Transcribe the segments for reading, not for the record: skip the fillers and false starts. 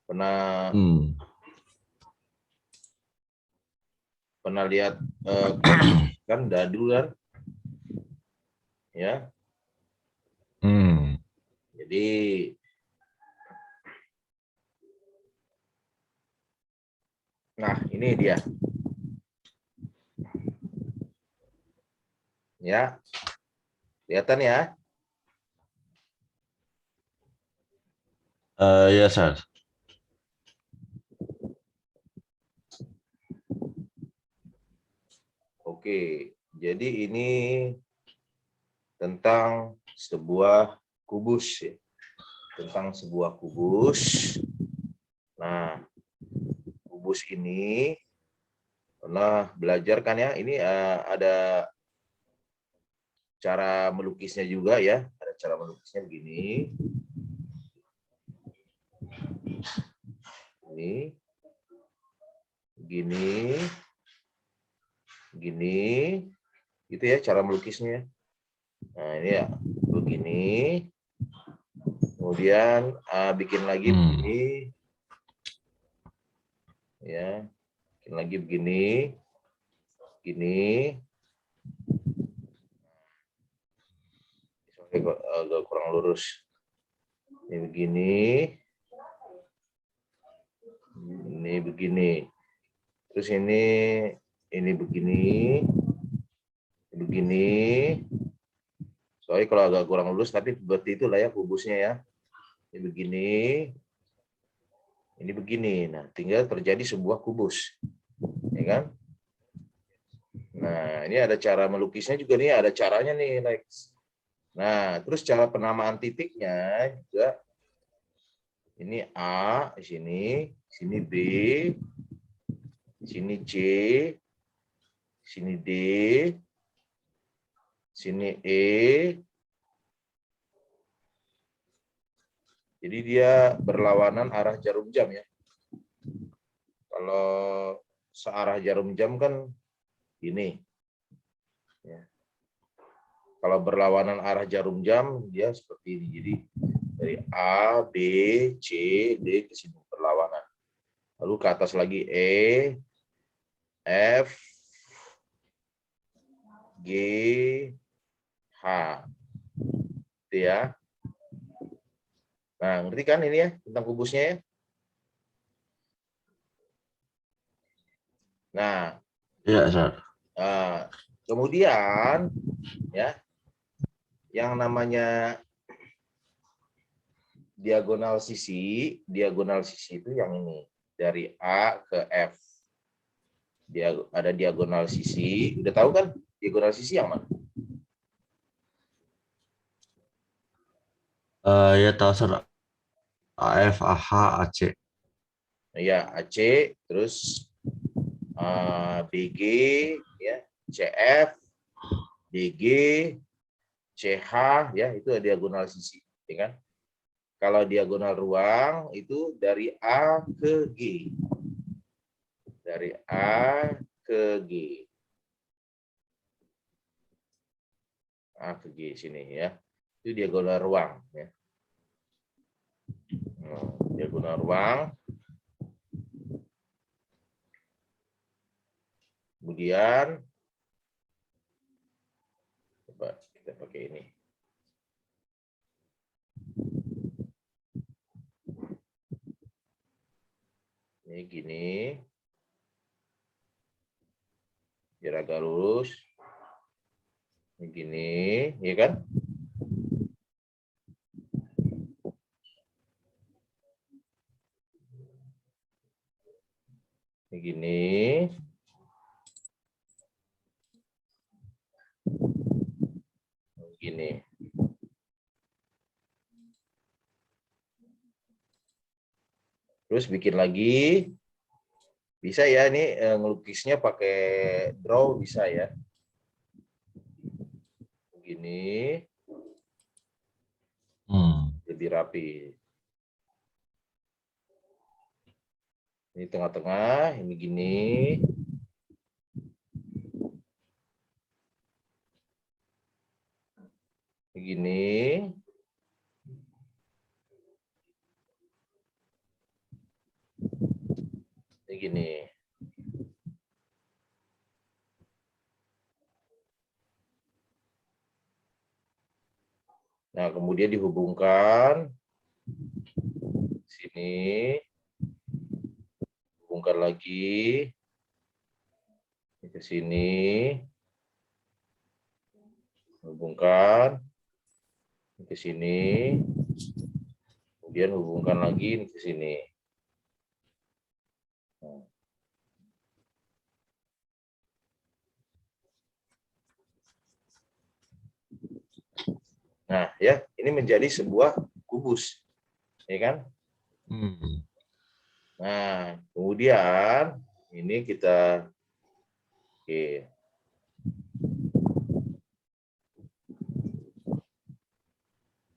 Pernah Hmm. pernah lihat kan dadu kan, ya. Hmm. Jadi nah ini dia, ya. Kelihatan ya. Ya, Sar. Oke, jadi ini tentang sebuah kubus ya. Tentang sebuah kubus. Nah, kubus ini pernah belajar kan ya? Ini ada cara melukisnya juga ya. Ada cara melukisnya begini. Ini, gini, gini, gitu ya cara melukisnya. Nah ini ya begini. Kemudian bikin lagi Hmm. begini, ya. Bikin lagi begini, gini. Agak kurang lurus. Ini begini, ini begini. Terus ini begini, begini. Soalnya kalau agak kurang lurus, tapi seperti itulah ya kubusnya ya. Ini begini, ini begini. Nah, tinggal terjadi sebuah kubus, ya kan? Nah, ini ada cara melukisnya juga nih, ada caranya nih, Lex. Nah, terus cara penamaan titiknya juga ini A di sini B, sini C, sini D, sini E. Jadi dia berlawanan arah jarum jam ya. Kalau searah jarum jam kan ini. Ya. Kalau berlawanan arah jarum jam dia seperti ini. Jadi dari A, B, C, D ke sini berlawanan. Lalu ke atas lagi E, F, G, H. Itu ya. Nah, ngerti kan ini ya tentang kubusnya ya? Nah, Ya, Sar. kemudian ya yang namanya diagonal sisi itu yang ini dari A ke F. Dia ada diagonal sisi, udah tahu kan diagonal sisi yang mana? Ya tahu, Sar. AF, AH, AC. Ya, AC, terus BG, ya, CF, DG, CH, ya itu diagonal sisi, ya kan? Kalau diagonal ruang itu dari A ke G, dari A ke G, A ke G sini ya, itu diagonal ruang, ya. Diagonal ruang, kemudian coba kita pakai ini. Ini gini, biar agak lurus. Ini gini, ya kan? Ini gini. Gini. Terus bikin lagi. Bisa ya ini ngelukisnya pakai draw bisa ya. Begini. Lebih rapi. Ini tengah-tengah, ini gini. Begini. Ini gini. Nah, kemudian dihubungkan sini, hubungkan lagi ke sini, hubungkan ke sini, kemudian hubungkan lagi ke sini. Nah, ya, ini menjadi sebuah kubus, ya kan? Nah, kemudian ini kita, oke,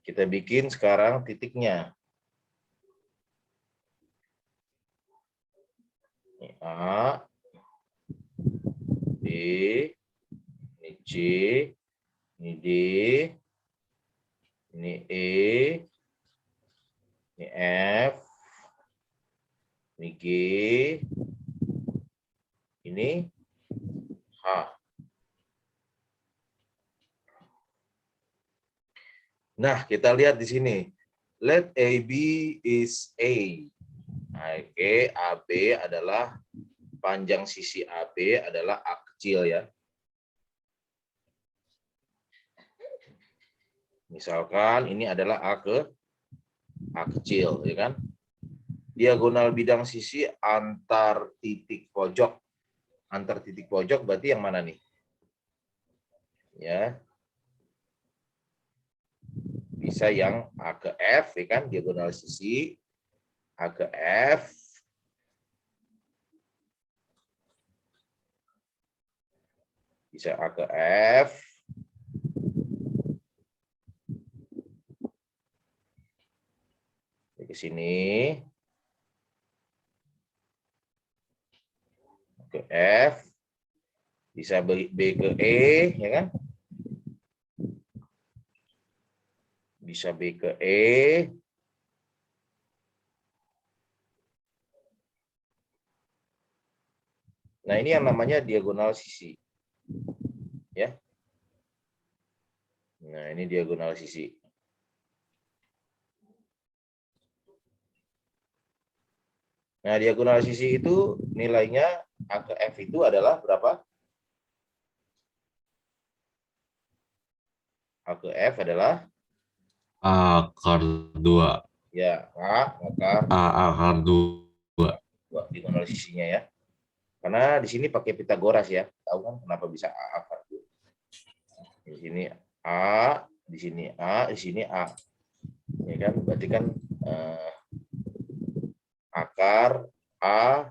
kita bikin sekarang titiknya. Ini A, B, ini C, ini D, ini E, ini F, ini G, ini H. Nah, kita lihat di sini. Let AB is A. Oke, AB adalah panjang sisi AB adalah A kecil ya. Misalkan ini adalah A kecil, ya kan? Diagonal bidang sisi antar titik pojok. Antar titik pojok berarti yang mana nih? Ya. Bisa yang A ke F, ya kan? Diagonal sisi A ke F. Bisa A ke F. Ke sini. Ke F. Bisa B ke E, ya kan? Bisa B ke E. Nah, ini yang namanya diagonal sisi. Ya. Nah, ini diagonal sisi. Nah, diagonal sisi itu nilainya A ke F itu adalah berapa? A ke F adalah A akar 2. ya akar A akar 2. diagonal sisinya ya. Karena di sini pakai Pitagoras ya. Tahu kan kenapa bisa A akar 2? Di sini A, di sini A, di sini A. Ya kan? Berarti kan akar A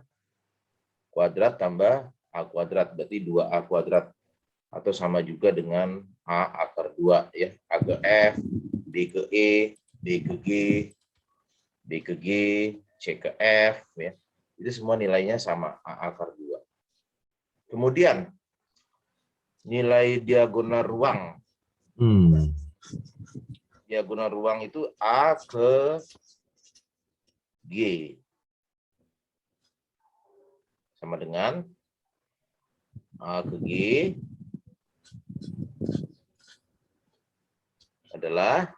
kuadrat tambah A kuadrat berarti 2A kuadrat. Atau sama juga dengan A akar 2 ya. A ke F, D ke E, D ke G, D ke G, C ke F ya. Itu semua nilainya sama A akar 2. Kemudian nilai diagonal ruang. Diagonal ruang itu A ke G. Sama dengan A ke G adalah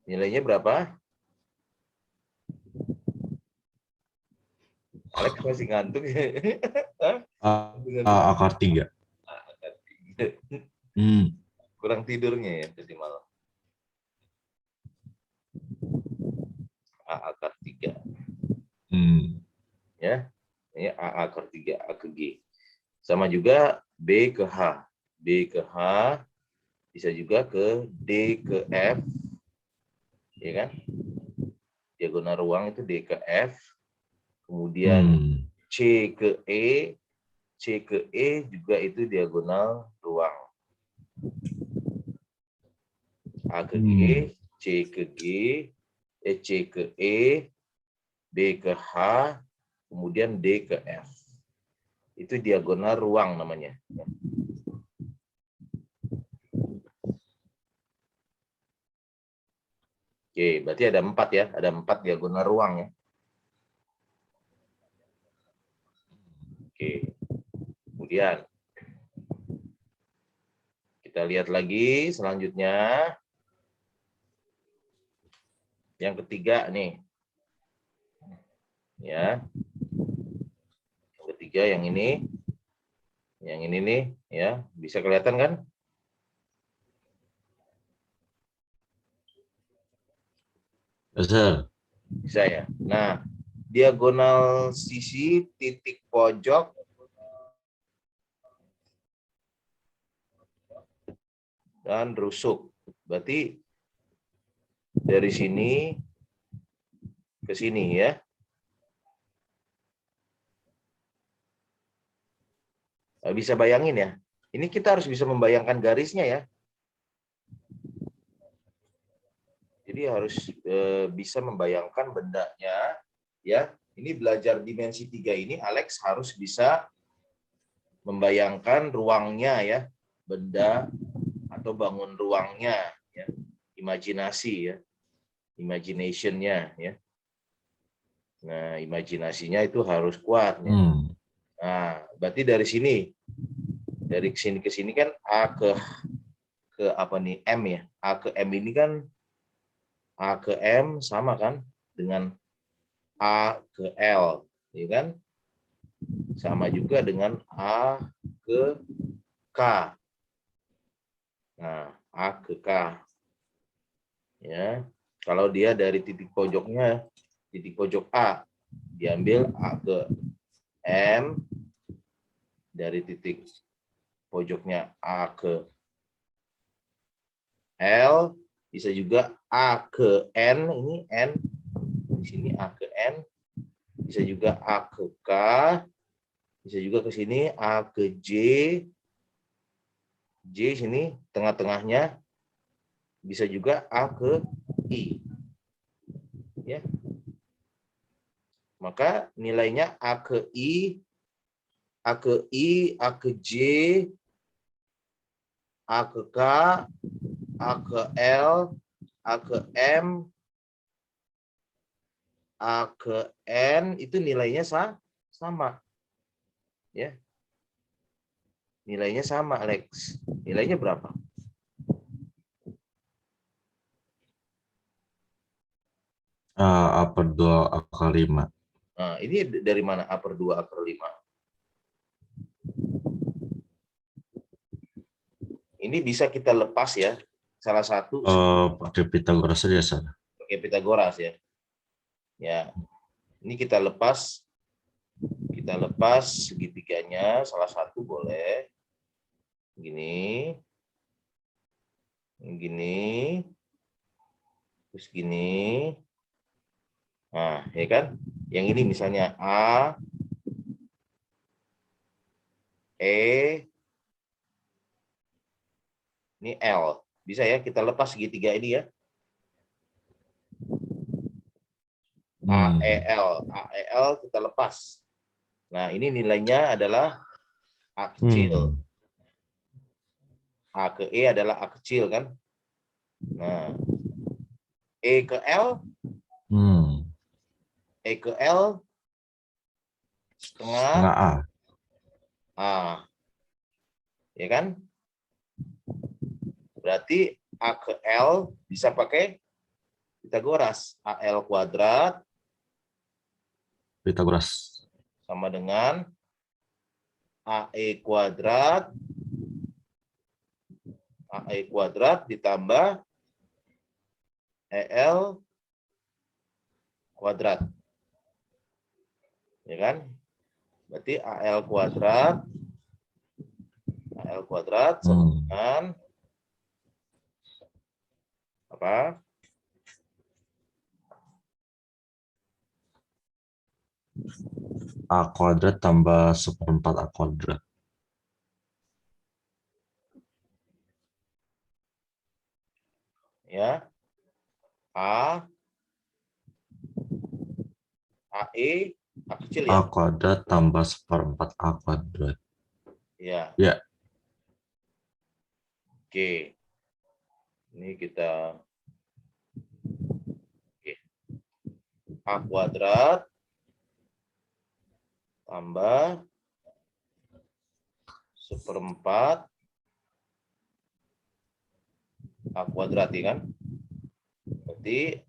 nilainya berapa? Alex masih ngantuk. A akar 3. Kurang tidurnya ya tadi malam. A akar 3. Ya. Ini A akar 3, A ke G. Sama juga B ke H. B ke H bisa juga ke D ke F. Ya kan? Diagonal ruang itu D ke F. Kemudian C ke E. C ke E juga itu diagonal ruang. A ke G, C ke G, C ke E, B ke H, kemudian D ke F. Itu diagonal ruang namanya. Oke, berarti ada 4 ya, ada 4 diagonal ruang ya. Oke, kemudian kita lihat lagi selanjutnya. Yang ketiga nih. Ya. Yang ketiga yang ini. Yang ini nih, ya. Bisa kelihatan kan? Bisa. Bisa ya. Nah, diagonal sisi titik pojok dan rusuk. Berarti dari sini ke sini ya. Bisa bayangin ya. Ini kita harus bisa membayangkan garisnya ya. Jadi harus bisa membayangkan bendanya ya. Ini belajar dimensi 3 ini Alex harus bisa membayangkan ruangnya ya. Benda atau bangun ruangnya ya. Imajinasi ya. Imagination-nya ya. Nah, imajinasinya itu harus kuat ya. Nah, berarti dari sini ke sini kan A ke apa nih M ya. A ke M ini kan A ke M sama kan dengan A ke L, ya kan? Sama juga dengan A ke K. Nah, A ke K. Ya. Kalau dia dari titik pojoknya, titik pojok A, diambil A ke M, dari titik pojoknya A ke L, bisa juga A ke N, ini N, di sini A ke N, bisa juga A ke K, bisa juga ke sini A ke J, J sini tengah-tengahnya, bisa juga A ke I. Ya. Maka nilainya A ke I, A ke I, A ke J, A ke K, A ke L, A ke M, A ke N itu nilainya sama. Ya. Nilainya sama, Alex. Nilainya berapa? A per 2 akar 5. Nah, ini dari mana A per 2 A per 5? Ini bisa kita lepas ya. Salah satu Pakai Pitagoras saja, Sir. pakai Pitagoras ya. Ya. Ini kita lepas segitiganya, salah satu boleh. Gini. Gini. Terus gini. Nah, ya kan? Yang ini misalnya A, E, ini L. Bisa ya kita lepas segitiga ini ya. AEL kita lepas. Nah, ini nilainya adalah A kecil. A ke E adalah A kecil kan? Nah, E ke L, E ke L setengah A. A. Ya kan? Berarti A ke L bisa pakai Pitagoras. AL kuadrat Pitagoras. sama dengan AE kuadrat ditambah EL kuadrat. Ya kan? Berarti AL kuadrat sama dengan apa? A kuadrat tambah 1/4 A kuadrat. Ya. AE, A kecil ya? A kuadrat tambah 1/4 A kuadrat. Ya. Ya. Oke. Ini kita A kuadrat tambah 1/4 A kuadrat, ya kan? Berarti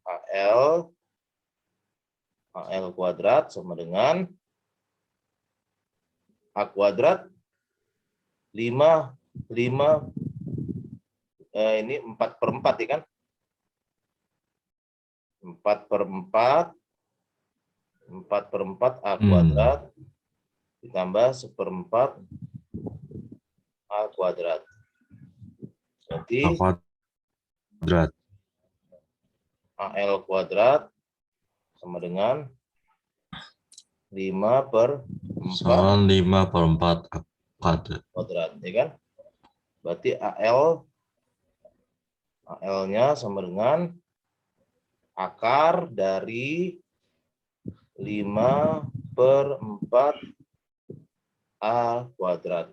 AL kuadrat sama dengan A kuadrat 5 ini 4/4, ya kan? 4/4 A kuadrat ditambah 1/4 A kuadrat. Berarti A kuadrat. AL kuadrat sama dengan 5/4 Sama 5/4 A kuadrat. kuadrat, ya kan? Berarti AL-nya sama dengan akar dari 5/4 A kuadrat.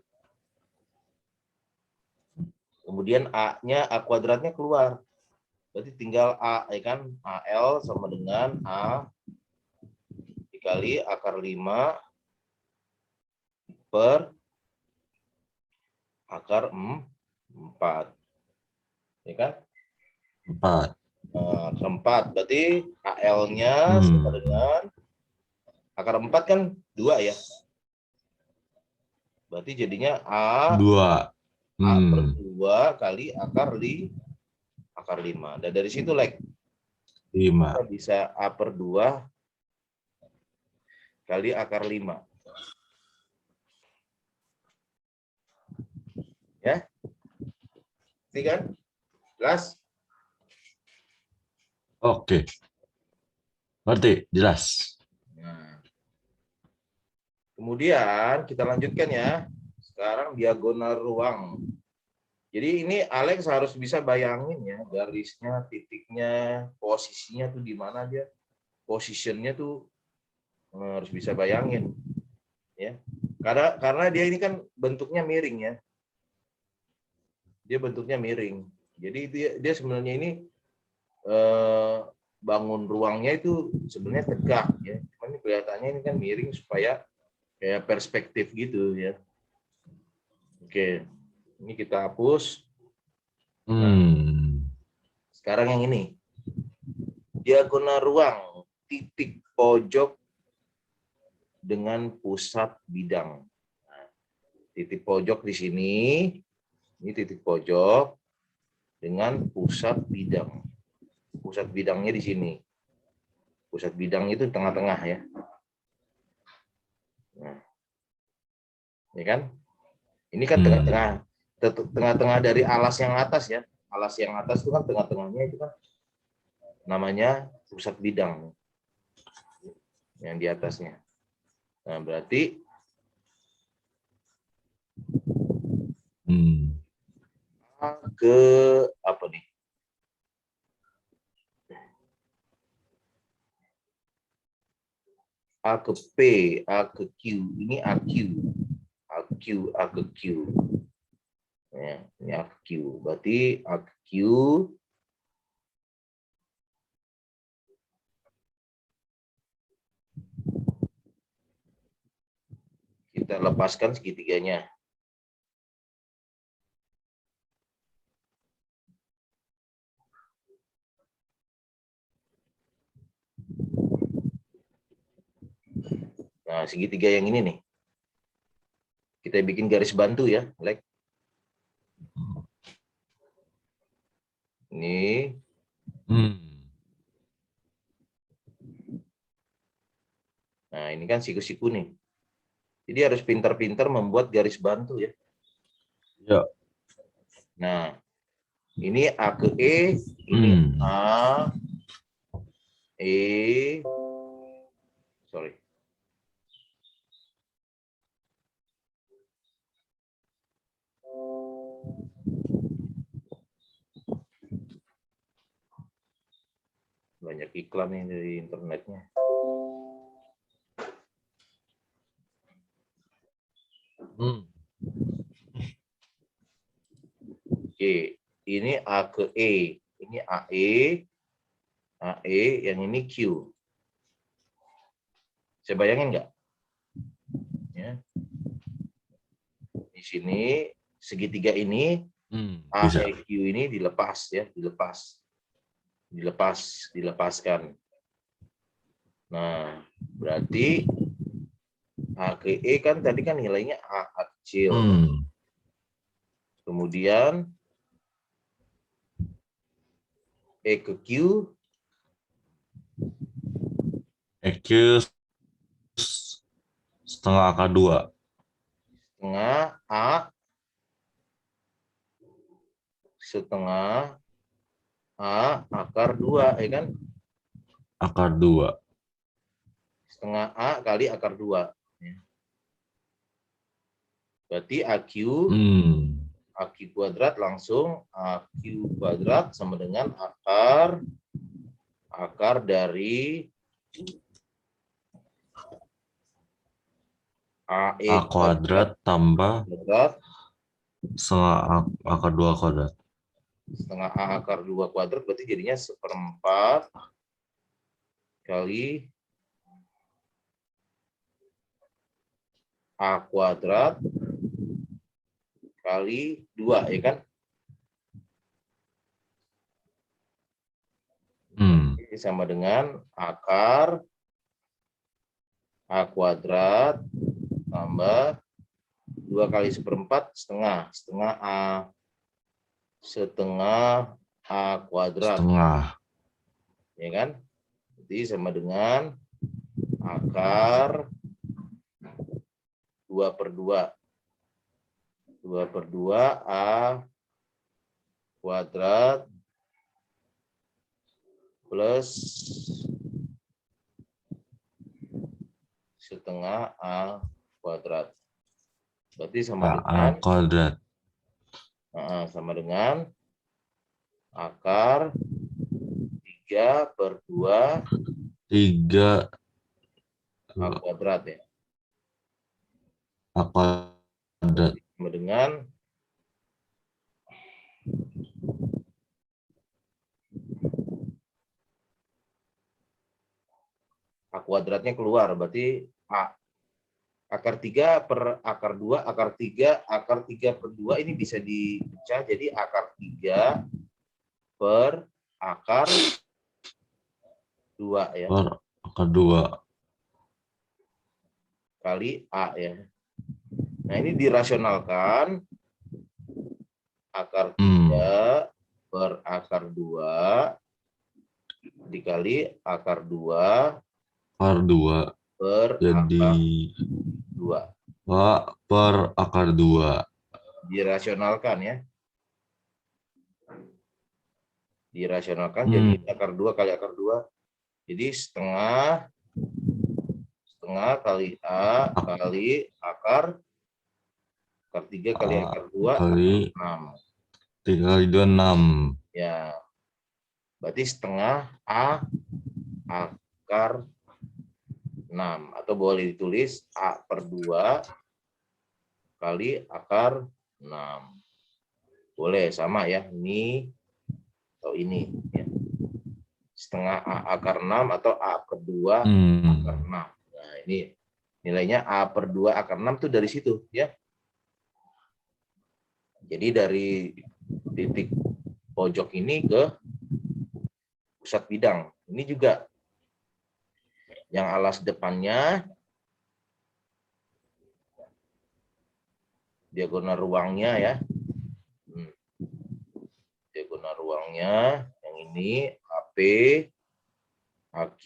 Kemudian A kuadratnya keluar. Berarti tinggal A, ya kan? AL sama dengan A dikali akar 5 per akar 4. Ya kan? 4. Akar 4. Berarti AL-nya sama dengan akar 4 kan 2, ya. Berarti jadinya A 2. A per 2 kali akar 5. Dan dari situ 5. kita bisa A per 2 kali akar 5. Ya. Ini kan? Jelas? Oke. Ngerti? Jelas. Nah. Kemudian kita lanjutkan ya. Sekarang diagonal ruang. Jadi ini Alex harus bisa bayangin ya, garisnya, titiknya, posisinya tuh di mana dia. Positionnya tuh harus bisa bayangin. Ya. Karena dia ini kan bentuknya miring ya. Dia bentuknya miring. Jadi dia sebenarnya ini bangun ruangnya itu sebenarnya tegak ya. Cuman kelihatannya ini kan miring supaya kayak perspektif gitu ya. Oke. Ini kita hapus. Sekarang yang ini. Diagonal ruang titik pojok dengan pusat bidang. Nah, titik pojok di sini. Ini titik pojok dengan pusat bidang. Pusat bidangnya di sini. Pusat bidang itu tengah-tengah ya. Nah, ya kan? Ini kan tengah-tengah dari alas yang atas ya. Alas yang atas itu kan tengah-tengahnya itu kan namanya pusat bidang yang di atasnya. Nah, berarti A ke apa nih? A ke P, A ke Q. Ini AQ. A ke Q. Ya, ini A ke Q. Berarti A ke Q kita lepaskan segitiganya. Nah, segitiga yang ini nih. Kita bikin garis bantu ya, Lek. Ini. Nah, ini kan siku-siku nih. Jadi harus pintar-pintar membuat garis bantu ya. Ya. Nah, ini A ke E, ini A, E, sorry. Banyak iklan nih dari internetnya. Oke, ini A ke E, ini AE, AE, yang ini Q. Saya bayangin nggak? Ya. Di sini segitiga ini Bisa. AEQ ini dilepas ya, dilepaskan. Nah, berarti A ke E kan tadi kan nilainya A kecil. Kemudian E ke Q EQ setengah akar 2. setengah A setengah A akar 2, ya kan? Akar 2. Setengah A kali akar 2. Berarti AQ kuadrat langsung AQ kuadrat sama dengan akar dari AE A kuadrat tambah kuadrat setengah akar 2 kuadrat. setengah A akar 2 kuadrat berarti jadinya 1/4 kali A kuadrat kali 2, ya kan? Ini sama dengan akar A kuadrat tambah 2 kali 1/4 setengah A kuadrat. Setengah. Ya kan? Jadi sama dengan akar 2/2. 2/2 A kuadrat plus setengah A kuadrat. Berarti sama dengan kuadrat. Sama dengan akar 3/2 A kuadrat ya. A kuadrat. Sama dengan A kuadratnya keluar, berarti A. Akar 3 per akar 2, akar 3/2 ini bisa dipecah jadi akar 3 per akar 2 ya. Per akar 2. Kali A ya. Nah ini dirasionalkan akar 3 per akar 2 dikali akar 2 per jadi akar 2 per akar 2. Dirasionalkan ya. Jadi akar 2 kali akar 2. Jadi setengah kali A kali akar 3 kali akar 2 kali 6. 3 kali 2 6. Ya. Berarti setengah A akar 6 atau boleh ditulis A/2 kali akar 6. Boleh sama ya, ini atau ini ya. Setengah A akar 6 atau A/2 akar 6. Nah, ini nilainya A/2 akar 6 tuh dari situ ya. Jadi dari titik pojok ini ke pusat bidang. Ini juga yang alas depannya diagonal ruangnya ya. Diagonal ruangnya yang ini AP AQ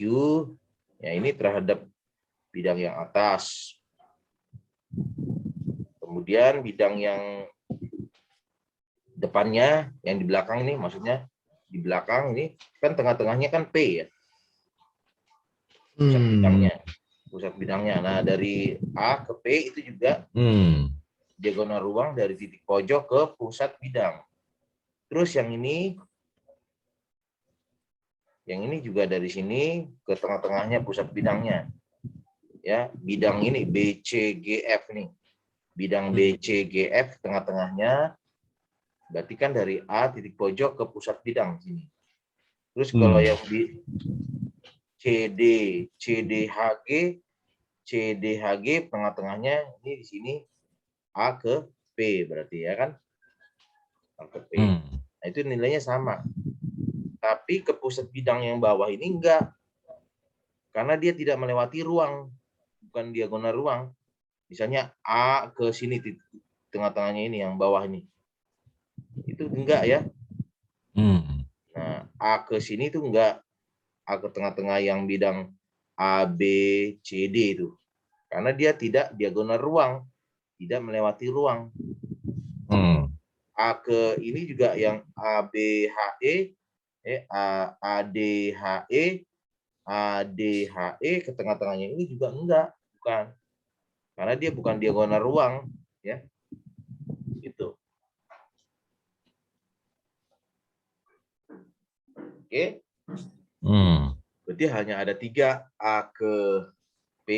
ya, ini terhadap bidang yang atas. Kemudian bidang yang depannya, yang di belakang ini, maksudnya di belakang ini kan tengah-tengahnya kan P ya. Pusat bidangnya. Nah, dari A ke P itu juga diagonal ruang dari titik pojok ke pusat bidang. Terus yang ini juga dari sini ke tengah-tengahnya pusat bidangnya. Ya, bidang ini BCGF nih. Bidang BCGF tengah-tengahnya berarti kan dari A titik pojok ke pusat bidang sini. Terus kalau yang di CDHG CDHG tengah-tengahnya ini di sini A ke P berarti ya kan? A ke P. Nah, itu nilainya sama. Tapi ke pusat bidang yang bawah ini enggak. Karena dia tidak melewati ruang, bukan diagonal ruang. Misalnya A ke sini, tengah-tengahnya ini yang bawah ini. Itu enggak ya. Nah, A ke sini itu enggak. A ke tengah-tengah yang bidang A, B, C, D itu. Karena dia tidak diagonal ruang, tidak melewati ruang. A ke ini juga yang A, B, H, E, A, D, H, E, A, D, H, E, ke tengah-tengahnya ini juga enggak. Bukan. Karena dia bukan diagonal ruang. Ya. Gitu. Oke. Berarti hanya ada 3, A ke P,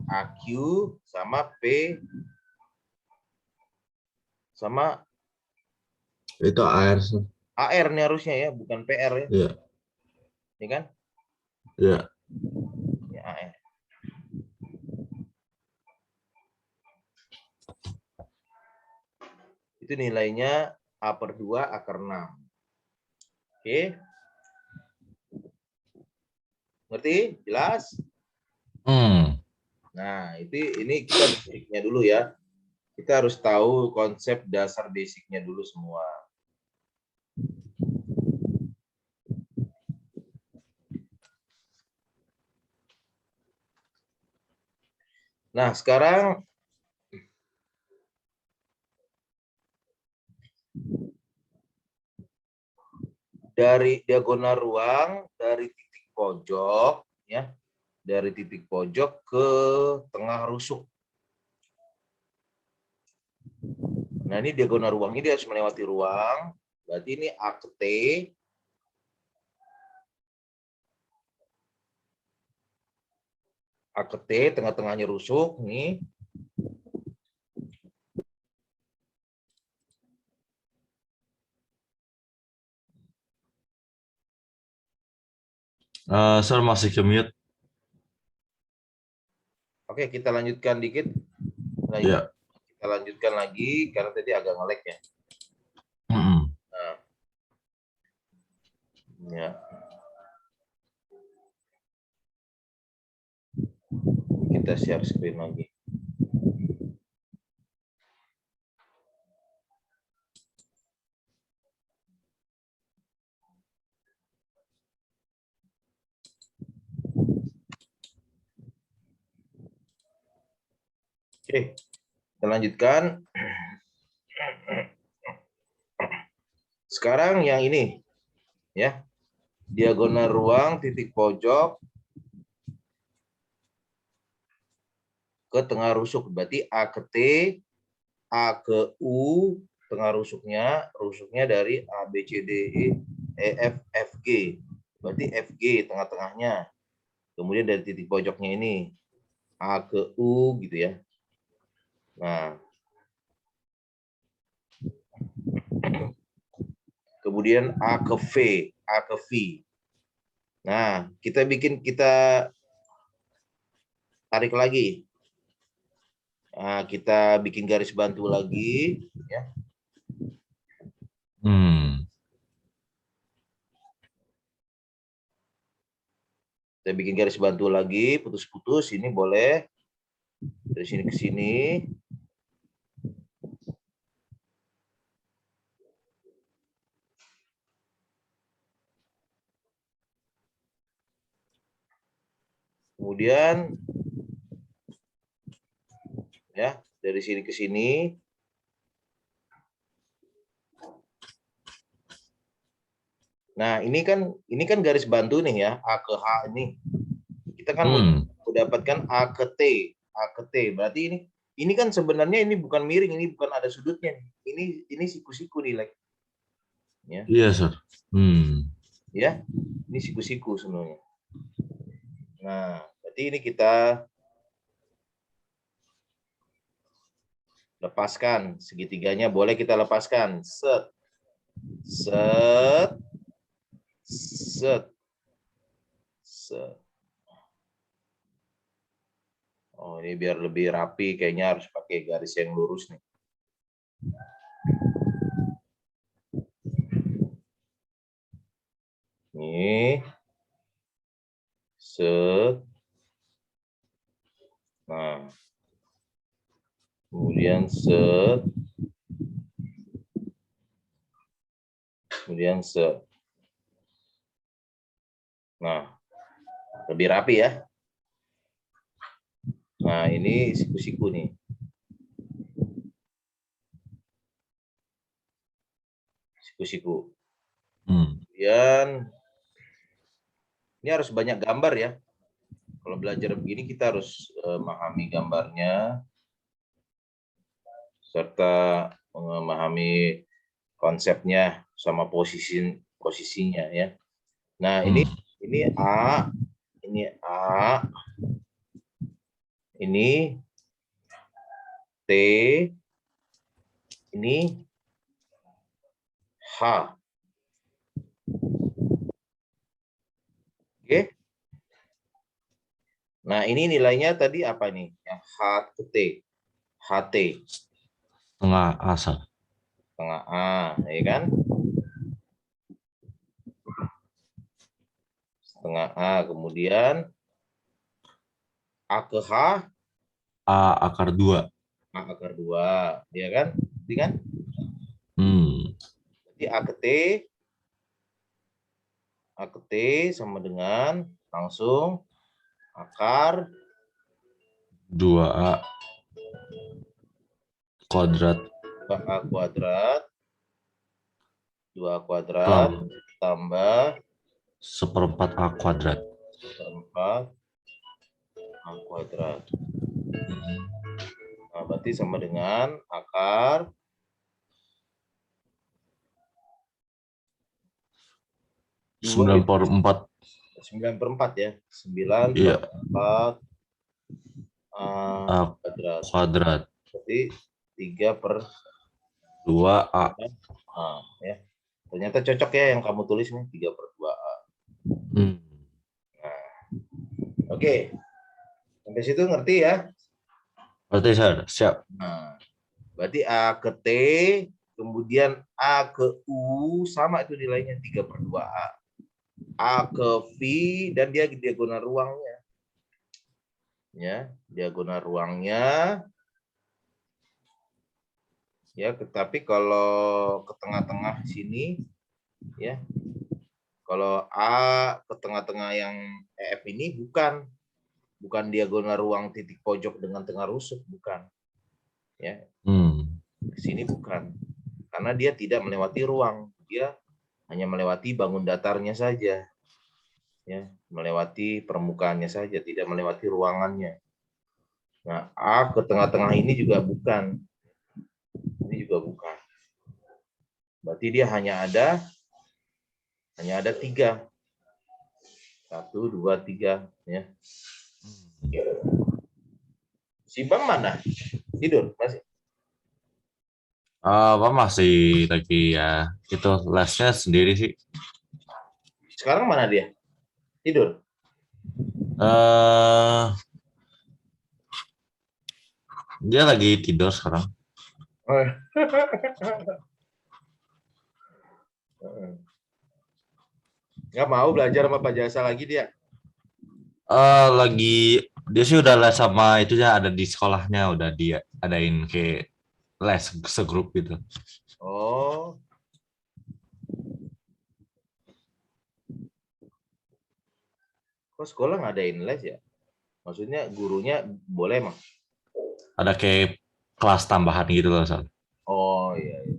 AQ, sama P, sama Itu AR. AR nih harusnya ya, bukan PR ya. Iya. Ini kan? Iya. Ya, AR. Itu nilainya A/2 akar 6. Oke. Ngerti? Jelas? Nah, ini kita basicnya dulu ya. Kita harus tahu konsep dasar basicnya dulu semua. Nah, sekarang dari diagonal ruang, dari titik pojok, ya, dari titik pojok ke tengah rusuk. Nah, ini diagonal ruang ini harus melewati ruang. Berarti ini A ke T. A ke T, tengah-tengahnya rusuk. Nih. Sir masih ke mute. Oke, kita lanjutkan dikit. Iya. Kita lanjutkan lagi, karena tadi agak nge-lag ya. Nah. Ya. Kita share screen lagi. Oke, kita lanjutkan. Sekarang yang ini, ya, diagonal ruang titik pojok ke tengah rusuk. Berarti A ke T, A ke U, tengah rusuknya dari A, B, C, D, E, F, F, G. Berarti F, G tengah-tengahnya. Kemudian dari titik pojoknya ini, A ke U gitu ya. Nah, kemudian A ke V, A ke V. Nah, kita tarik lagi. Nah, kita bikin garis bantu lagi, ya. Kita bikin garis bantu lagi, putus-putus. Ini boleh dari sini ke sini. Kemudian ya, dari sini ke sini. Nah, ini kan garis bantu nih ya, A ke H ini. Kita kan mendapatkan A ke T, A ke T. Berarti ini kan sebenarnya ini bukan miring, ini bukan ada sudutnya. Ini siku-siku nih, like. Ya. Iya, Sir. Ya, ini siku-siku sebenarnya. Nah, berarti ini kita lepaskan segitiganya, boleh kita lepaskan. Set, set, set, set. Oh, ini biar lebih rapi, kayaknya harus pakai garis yang lurus nih. Ini set. Nah, kemudian set. Kemudian set. Nah, lebih rapi ya. Nah, ini siku-siku nih. Siku-siku. Kemudian ini harus banyak gambar ya. Kalau belajar begini kita harus memahami gambarnya serta memahami konsepnya sama posisinya ya. Nah, ini A, ini A, ini T, ini H. Oke. Nah, ini nilainya tadi apa nih? Yang H ke T. HT. Setengah asa. Setengah A, ya kan? Setengah A. Kemudian A ke H. A akar 2. A akar 2. Ya kan? Berarti kan? Jadi A ke T. A ke T sama dengan langsung akar 2A kuadrat 2A kuadrat 2A kuadrat tambah 1/4 A kuadrat. 1/4 A kuadrat. Nah, berarti sama dengan akar 9/4. 9/4 ya. 9/4 Iya. A kuadrat. Kuadrat. Berarti 3/2A. Ya. Ternyata cocok ya yang kamu tulis nih, 3/2A. Nah, oke. Sampai situ ngerti ya? Berarti saya siap. Nah, berarti A ke T, kemudian A ke U, sama itu nilainya 3/2A. A ke V, dan dia diagonal ruangnya. Ya, diagonal ruangnya. Ya, tetapi kalau ke tengah-tengah sini, ya, kalau A ke tengah-tengah yang EF ini bukan diagonal ruang titik pojok dengan tengah rusuk, bukan. Ya, ke sini bukan, karena dia tidak melewati ruang, dia hanya melewati bangun datarnya saja, ya, melewati permukaannya saja, tidak melewati ruangannya. Nah, A ke tengah-tengah ini juga bukan, ini juga bukan. Berarti dia hanya ada 3. 1, 2, 3, ya. Si Bang mana? Tidur masih? Apa masih lagi ya? Itu lesnya sendiri sih. Sekarang mana dia? Tidur? Dia lagi tidur sekarang. Nggak mau belajar sama Pak Jasa lagi dia? Lagi dia sih udah les sama itu ya, ada di sekolahnya udah dia adain kayak les segrup gitu. Oh. Kok sekolah ngadain les ya? Maksudnya gurunya boleh mah? Ada kayak kelas tambahan gitu loh, Sal. Oh iya, iya.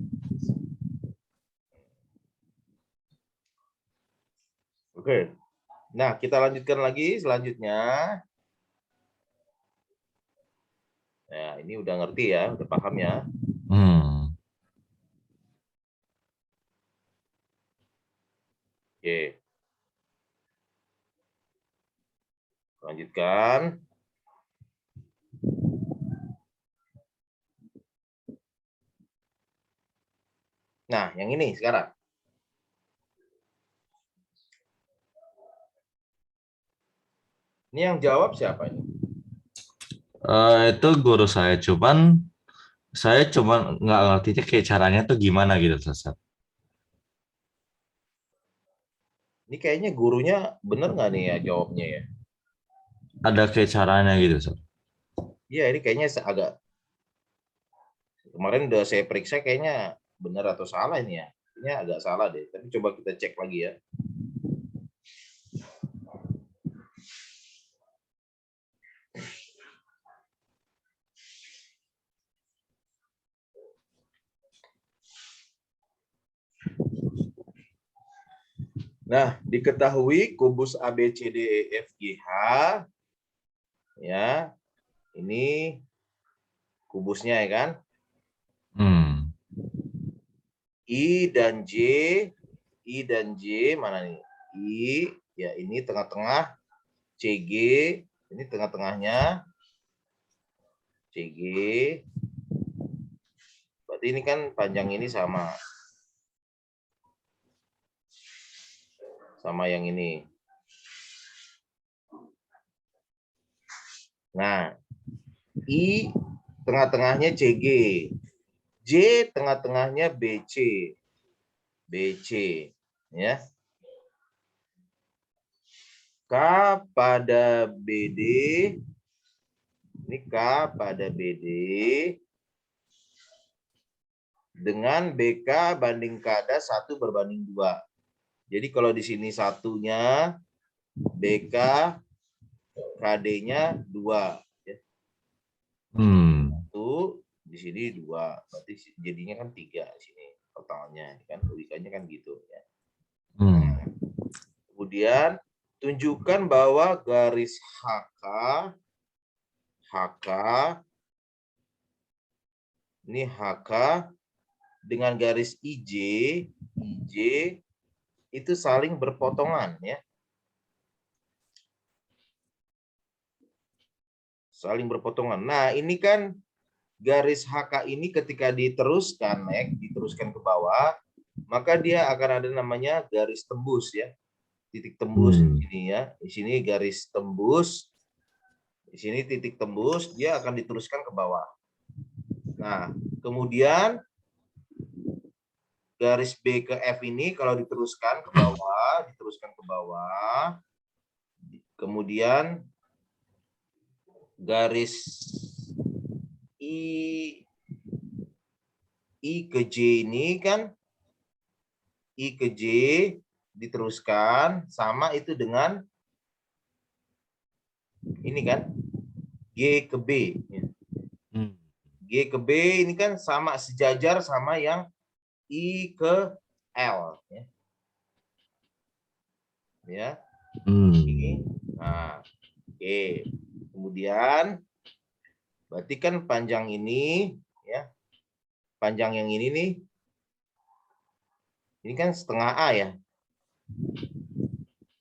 Oke. Nah, kita lanjutkan lagi selanjutnya. Nah, ini udah ngerti ya, udah paham ya. Oke. Lanjutkan. Nah, yang ini sekarang. Ini yang jawab siapa ini? Itu guru saya, cuman saya cuma nggak ngertinya kayak caranya tuh gimana gitu, Sir. Ini kayaknya gurunya bener nggak nih ya jawabnya ya? Ada kayak caranya gitu, Sir. Iya, ini kayaknya agak kemarin udah saya periksa kayaknya bener atau salah ini ya. Ini agak salah deh. Tapi coba kita cek lagi ya. Nah, diketahui kubus ABCDEFGH ya. Ini kubusnya ya kan? Hmm. I dan J, I dan J mana nih? I, ya ini tengah-tengah, CG, ini tengah-tengahnya, CG, berarti ini kan panjang ini sama yang ini. Nah, I tengah-tengahnya CG, J tengah-tengahnya BC, BC, ya. K pada BD, ini K pada BD, dengan BK banding kada 1/2. Jadi kalau di sini satunya, BK, KD-nya 2. Hmm. 1, di sini 2. Berarti jadinya kan 3 di sini totalnya. Kan logikanya kan gitu. Ya. Hmm. Kemudian tunjukkan bahwa garis HK, HK, ini HK dengan garis IJ, IJ itu saling berpotongan ya. Saling berpotongan. Nah, ini kan garis HK ini ketika diteruskan, diteruskan ke bawah, maka dia akan ada namanya garis tembus ya. Titik tembus di sini ya. Di sini garis tembus. Di sini titik tembus, dia akan diteruskan ke bawah. Nah, kemudian garis B ke F ini kalau diteruskan ke bawah, kemudian garis I ke J ini kan, I ke J diteruskan sama itu dengan ini kan, G ke B. G ke B ini kan sama sejajar sama yang I ke L. Ya. Ini. Nah, oke. Kemudian berarti kan panjang ini ya. Panjang yang ini nih. Ini kan setengah A ya.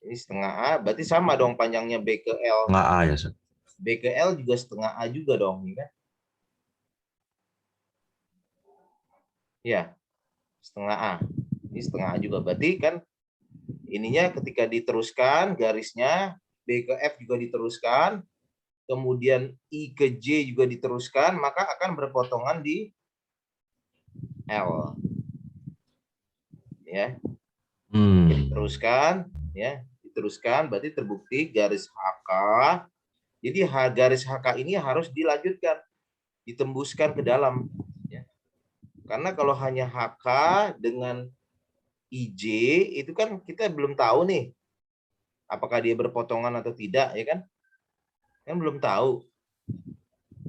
Ini setengah A, berarti sama dong panjangnya B ke L. Nggak A ya, Sir. B ke L juga setengah A juga dong, ya kan? Ya, setengah A. Ini setengah A juga. Berarti kan ininya ketika diteruskan garisnya B ke F juga diteruskan, kemudian I ke J juga diteruskan, maka akan berpotongan di L. Ya. Diteruskan, ya, diteruskan berarti terbukti garis HK. Jadi garis HK ini harus dilanjutkan, ditembuskan ke dalam. Ya. Karena kalau hanya HK dengan IJ itu kan kita belum tahu nih apakah dia berpotongan atau tidak, ya kan? Kan belum tahu.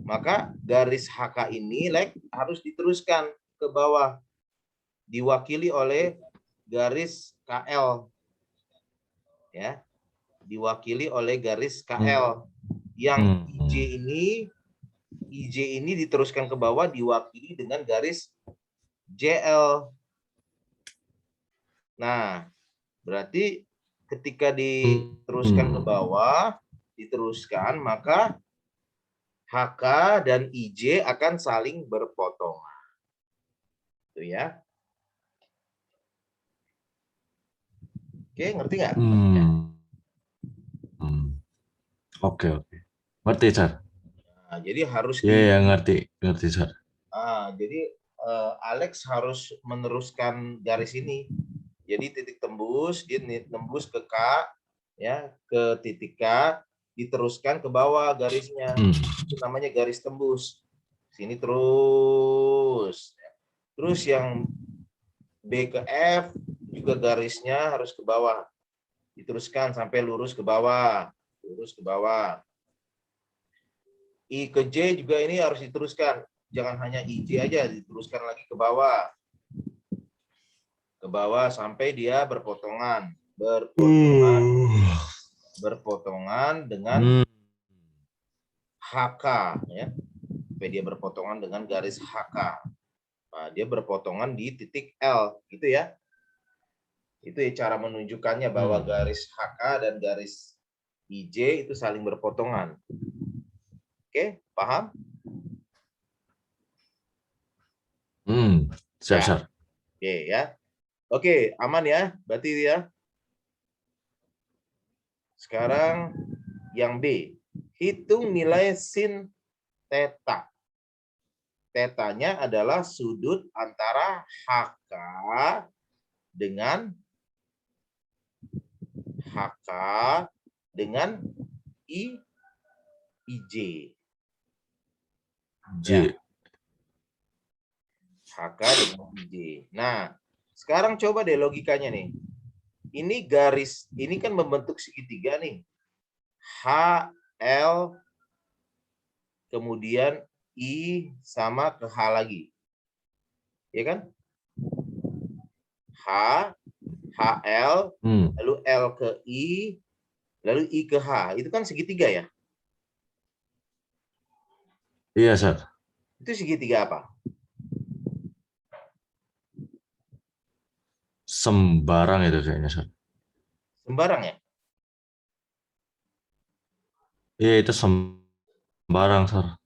Maka garis HK ini harus diteruskan ke bawah, diwakili oleh garis KL, ya, diwakili oleh garis KL. Yang IJ ini diteruskan ke bawah diwakili dengan garis JL. Nah, berarti ketika diteruskan ke bawah, maka HK dan IJ akan saling berpotongan. Itu ya. Oke, ngerti nggak? Oke. Ngerti, Sir. Nah, jadi harus Iya, ya, ngerti, ngerti, Sir. jadi Alex harus meneruskan garis ini. Jadi titik tembus, dia tembus ke K, ya, ke titik K, diteruskan ke bawah garisnya. Itu namanya garis tembus. Sini terus. Terus yang B ke F juga garisnya harus ke bawah. Diteruskan sampai lurus ke bawah. Lurus ke bawah. I ke J juga ini harus diteruskan. Jangan hanya IJ aja, diteruskan lagi ke bawah. Ke bawah sampai dia berpotongan. Berpotongan dengan HK, ya. Sampai dia berpotongan dengan garis HK. Nah, dia berpotongan di titik L, gitu ya. Itu ya cara menunjukkannya bahwa garis HK dan garis IJ itu saling berpotongan. Oke, paham? Siap, Ya. Sir. Oke, ya. Oke, aman ya, berarti ya. Sekarang yang B. Hitung nilai sin theta. Tetanya adalah sudut antara HK dengan IJ. J. Ya, HK dengan IJ. Nah, sekarang coba deh logikanya nih. Ini garis, ini kan membentuk segitiga nih. HL, kemudian I sama ke H lagi. Ya kan? H, HL, lalu L ke I, lalu I ke H. Itu kan segitiga ya? Iya, Sir. Itu segitiga apa? Sembarang itu kayaknya, Sir. Sembarang ya? Iya, itu sembarang, Sir.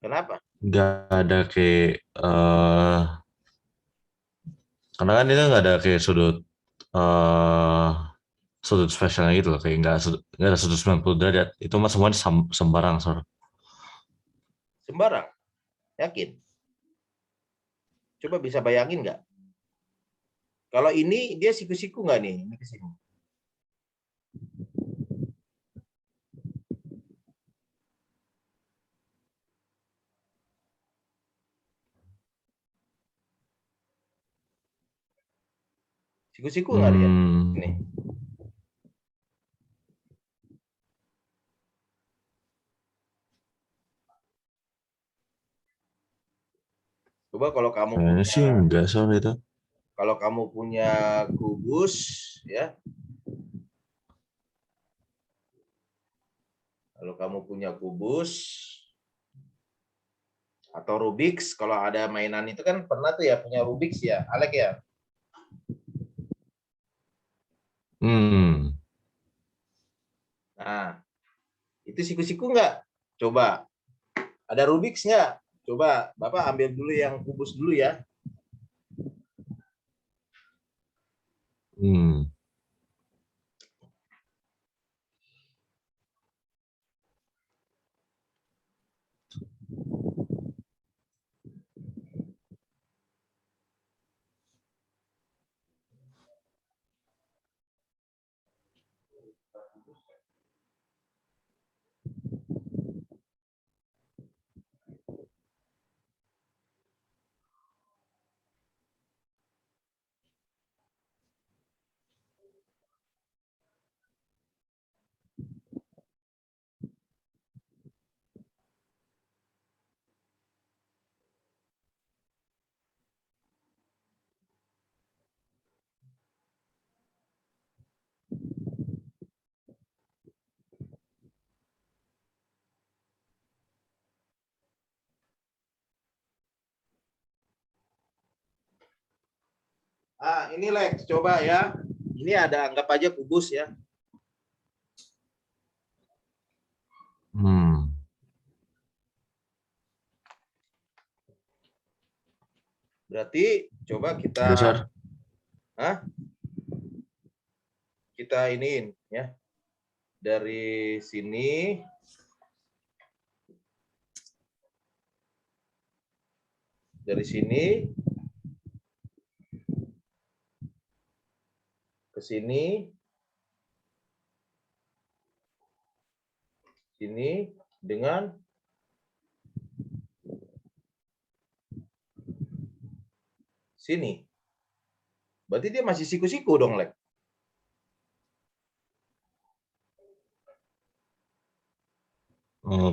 Kenapa? Nggak ada kayak karena kan itu nggak ada kayak eh sudut spesialnya gitu loh, kayak nggak ada sudut 90 derajat. Itu mah semuanya sembarang, Sir. Sembarang. Yakin? Coba bisa bayangin nggak? Kalau ini dia siku-siku nggak nih? Ini ke sini. Siku-siku nggak dia? Ini. Coba kalau kamu Kayaknya punya sih enggak, Sir, itu. kubus, ya. Kalau kamu punya kubus atau Rubik's, kalau ada mainan itu kan pernah tuh ya punya Rubik's ya, Alek ya. Nah, itu siku-siku nggak? Coba. Ada Rubik's nggak? Coba, Bapak ambil dulu yang kubus dulu ya. Hmm. Ini Lex, coba ya. Ini ada, anggap aja kubus ya. Berarti coba kita, Iya, Sir. kita iniin ya. Dari sini Dari sini ke sini, sini dengan sini. Berarti dia masih siku-siku dong, Lek.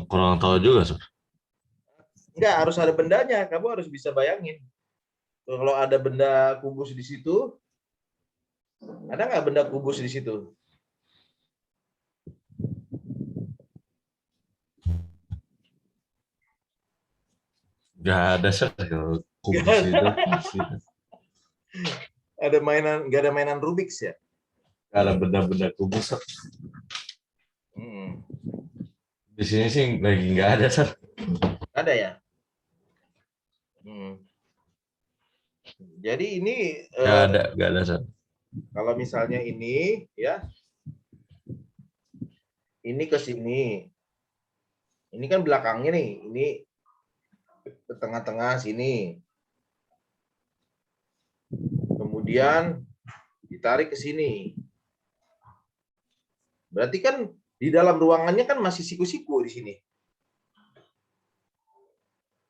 Kurang tahu juga, Sir. Enggak, harus ada bendanya. Kamu harus bisa bayangin. Kalau ada benda kubus di situ, ada nggak benda kubus di situ? Nggak ada, Sir. Kalau kubus itu. Ada mainan, nggak ada mainan Rubik's ya? Nggak ada benda-benda kubus, Sir. Hmm. Di sini sih lagi nggak ada, Sir. Ada ya? Hmm. Jadi ini Nggak ada, Sir. kalau misalnya ini ya, ini ke sini. Ini kan belakangnya nih, ini ke tengah-tengah sini. Kemudian ditarik ke sini. Berarti kan di dalam ruangannya kan masih siku-siku di sini.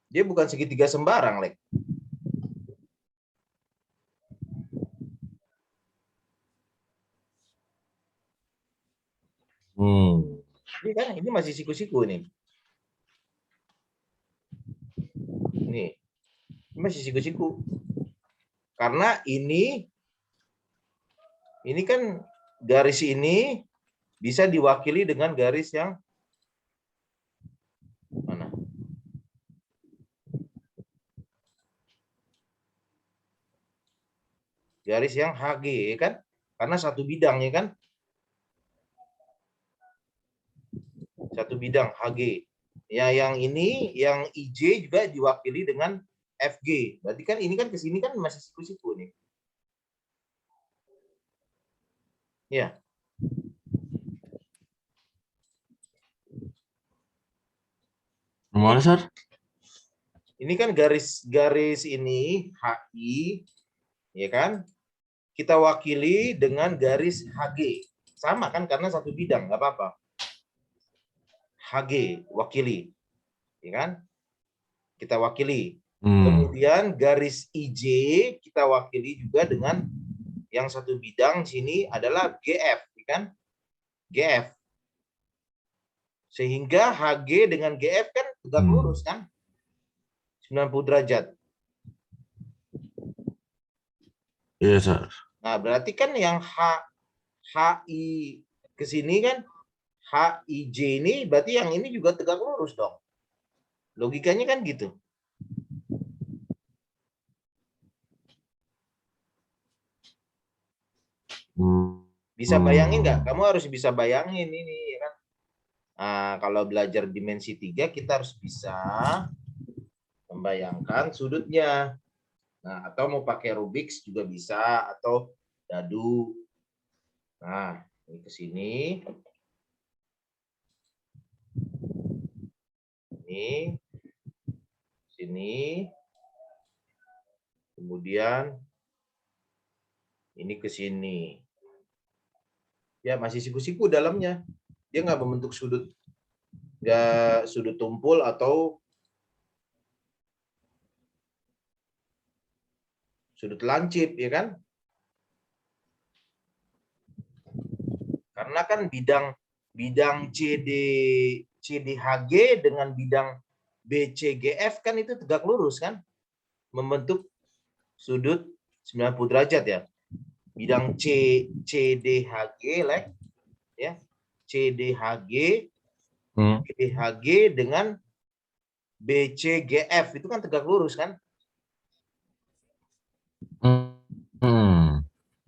Dia bukan segitiga sembarang, Lek. Ini kan ini masih siku-siku nih. Ini masih siku-siku. Karena ini kan garis ini bisa diwakili dengan garis yang mana? Garis yang HG kan? Karena satu bidang ya kan? Satu bidang HG. Ya yang ini yang IJ juga diwakili dengan FG. Berarti kan ini kan ke sini kan masih siku-siku nih. Ya. Gimana, Sir? Ini kan garis ini HI ya kan? Kita wakili dengan garis HG. Sama kan karena satu bidang, nggak apa-apa. HG wakili. Ya kan? Kita wakili. Kemudian garis IJ kita wakili juga dengan yang satu bidang sini adalah GF, ya kan? GF. Sehingga HG dengan GF kan tegak lurus kan? 90 derajat. Iya, Sir. Nah, berarti kan yang HI ke sini kan HIJ ini berarti yang ini juga tegak lurus dong. Logikanya kan gitu. Bisa bayangin nggak? Kamu harus bisa bayangin ini ya kan. Nah, kalau belajar dimensi 3 kita harus bisa membayangkan sudutnya. Nah, atau mau pakai Rubik's juga bisa atau dadu. Nah, ini ke sini. Ini sini. Kemudian ini ke sini. Ya, masih siku-siku dalamnya. Dia nggak membentuk sudut, nggak sudut tumpul atau sudut lancip, ya kan? Karena kan bidang CDHG dengan bidang BCGF kan itu tegak lurus kan? Membentuk sudut 90 derajat ya. Bidang CDHG like ya. CDHG dengan BCGF itu kan tegak lurus kan?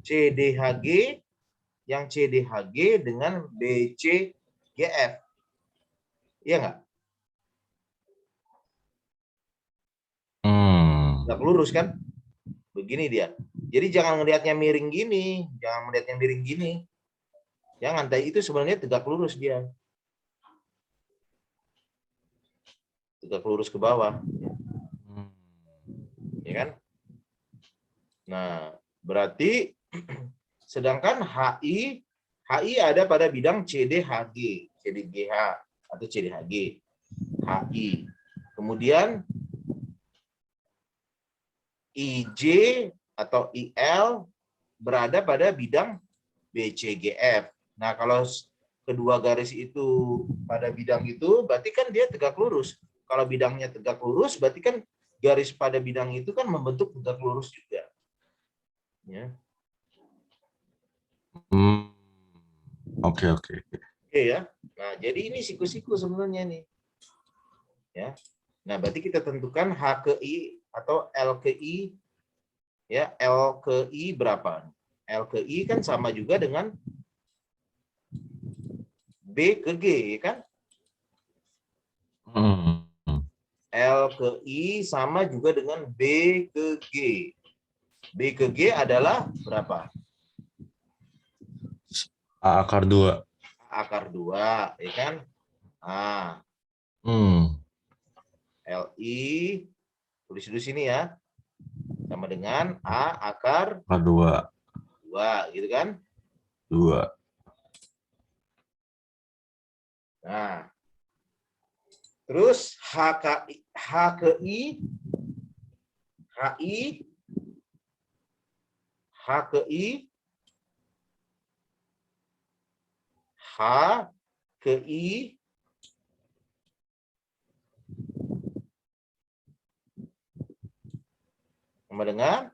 CDHG yang CDHG dengan BCGF. Iya nggak? Tegak lurus kan? Begini dia. Jadi jangan ngelihatnya miring gini, jangan melihatnya miring gini. Jangan, itu sebenarnya tegak lurus dia. Tegak lurus ke bawah. Ya kan? Nah, berarti sedangkan HI ada pada bidang CDHG, CDGH atau CDHG, HI. Kemudian IJ atau IL berada pada bidang BCGF. Nah, kalau kedua garis itu pada bidang itu, berarti kan dia tegak lurus. Kalau bidangnya tegak lurus, berarti kan garis pada bidang itu kan membentuk tegak lurus juga. Ya. Oke. Oke ya. Nah, jadi ini siku-siku sebenarnya nih. Ya. Nah, berarti kita tentukan H ke I atau L ke I. Ya, L ke I berapa? L ke I kan sama juga dengan B ke G, kan? L ke I sama juga dengan B ke G. B ke G adalah berapa? A akar 2. A akar 2, ya kan? Ah, LI, tulis dulu sini ya. Sama dengan A akar 2. 2, gitu kan? 2. Nah, terus H ke I, HI, H ke I, H ke I, sama dengan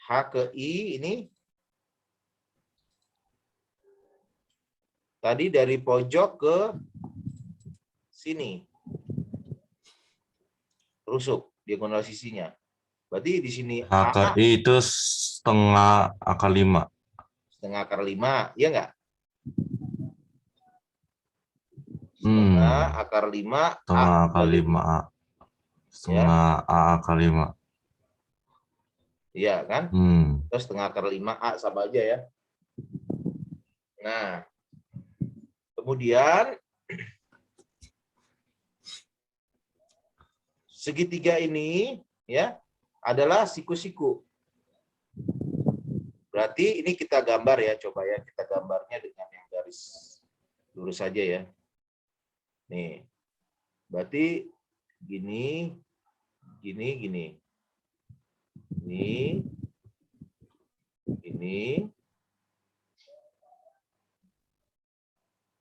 H ke I ini tadi dari pojok ke sini. Rusuk diagonal sisinya. Berarti di sini Akar A I itu setengah akar 5. setengah akar 5, iya enggak? Setengah akar 5 A Setengah akar kali 5A. ya. Setengah A akar 5. Iya kan? Terus setengah akar 5A sama aja ya. Nah, kemudian segitiga ini ya adalah siku-siku. Berarti ini kita gambar ya, coba ya kita gambarnya dengan yang garis lurus saja ya. Nih. Berarti gini, gini, gini. Ini,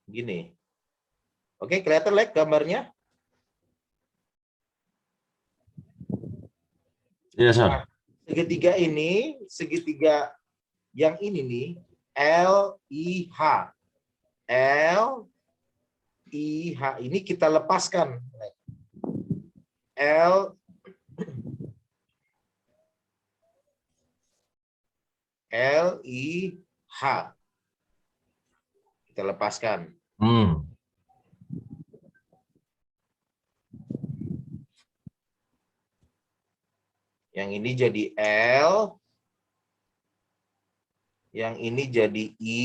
gini. Oke, kelihatan like gambarnya? Iya, Sir. Nah, segitiga yang ini nih, LIH. LIH ini kita lepaskan. LIH. Kita lepaskan. Yang ini jadi L. Yang ini jadi I.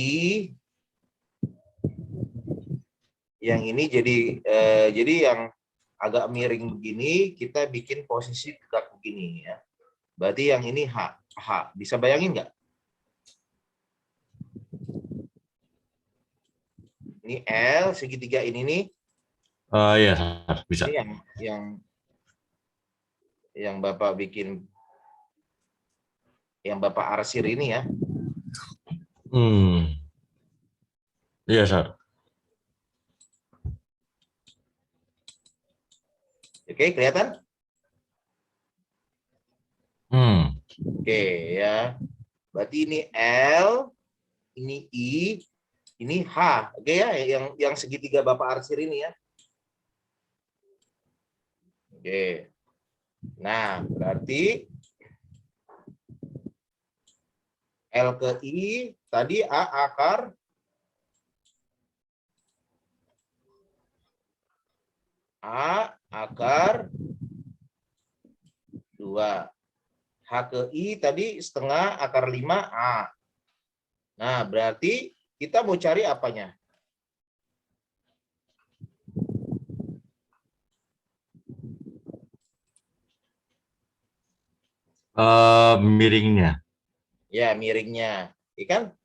Yang ini jadi yang agak miring begini, kita bikin posisi tegak begini ya. Berarti yang ini H. Bisa bayangin nggak? Ini L, segitiga ini nih. Iya, bisa. Ini yang Bapak bikin, yang Bapak arsir ini ya. Iya, Sir. Oke, kelihatan? Oke ya. Berarti ini L, ini I, ini H. Oke ya, yang segitiga Bapak arsir ini ya. Oke. Nah, berarti L ke I tadi A akar 2. H ke I tadi setengah akar 5A. Nah, berarti kita mau cari apanya? Miringnya. Ya, miringnya. Ya kan?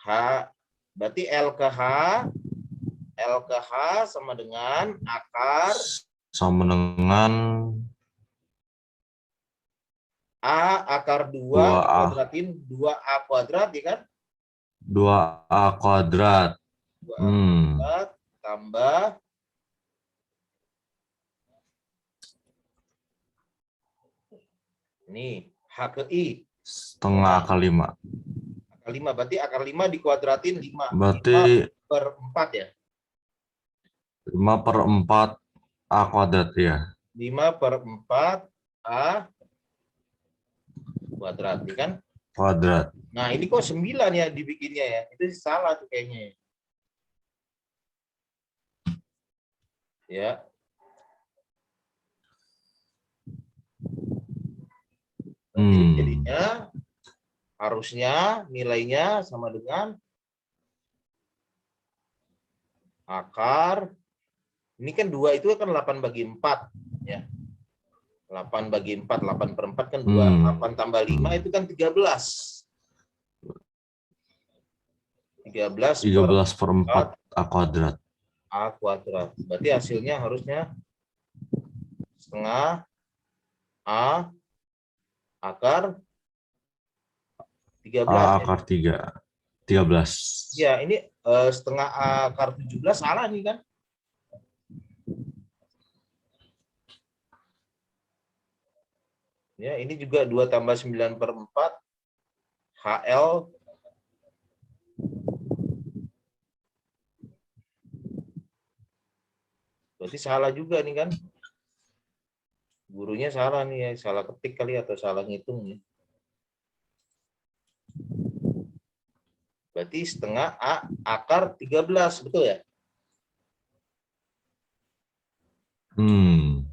H, berarti L ke H sama dengan akar Sama dengan A akar 2 2A. kuadratin 2A kuadrat, ya kan? 2A kuadrat. 2A Hmm. kuadrat tambah ini H ke I. Setengah akar 5. Akar 5, berarti akar 5 dikuadratin 5. 5 Berarti per 4 ya. 5/4 A kuadrat ya. 5/4 A kuadrat, ya kan? Kuadrat. Nah, ini kok 9 ya dibikinnya ya. Itu salah tuh kayaknya. Ya. Berarti jadinya harusnya nilainya sama dengan akar, ini kan 2 itu kan 8/4 ya. 8/4, 8/4 kan 2. 8 tambah 5 itu kan 13. 13/4 A kuadrat. A kuadrat. Berarti hasilnya harusnya setengah A akar 13. A akar 13. Ya, ini setengah A akar 17 salah nih kan? Ya, ini juga 2 tambah 9/4 HL. Berarti salah juga nih kan? Gurunya salah nih ya, salah ketik kali atau salah ngitung ya. Berarti setengah A akar 13, betul ya?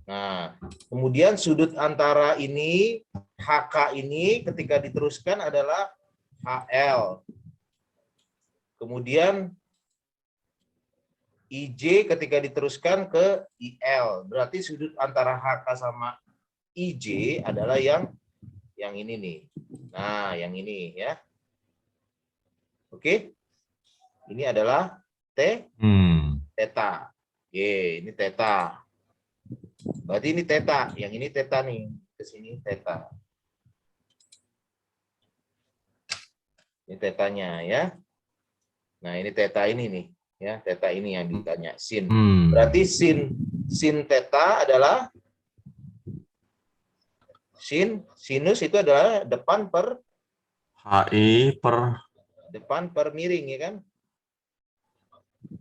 Nah, kemudian sudut antara ini, HK ini ketika diteruskan adalah HL. Kemudian IJ ketika diteruskan ke IL. Berarti sudut antara HK sama IJ adalah yang ini nih. Nah, yang ini ya. Oke. Ini adalah theta. Oke, ini theta. Berarti ini theta, yang ini theta nih. Ke sini theta. Ini tetanya ya. Nah, ini theta ini nih, ya, theta ini yang ditanya, sin. Berarti sin theta adalah sinus itu adalah depan per miring ya kan?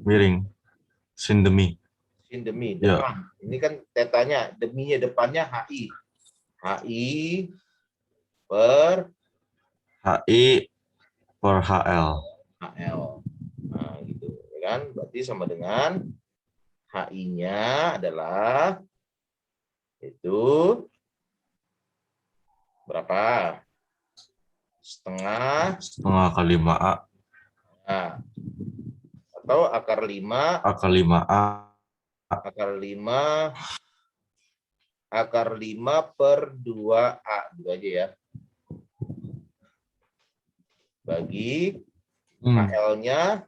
Miring. Sin demi. Sin demi Ya. depan. Ini kan tetanya, deminya depannya HI. HI per HL. Nah, gitu ya kan? Berarti sama dengan HI-nya adalah itu berapa? Setengah akar 5A. Nah, atau akar 5 Akar 5A. akar 5 per 2A. Gitu aja ya. Bagi HL-nya,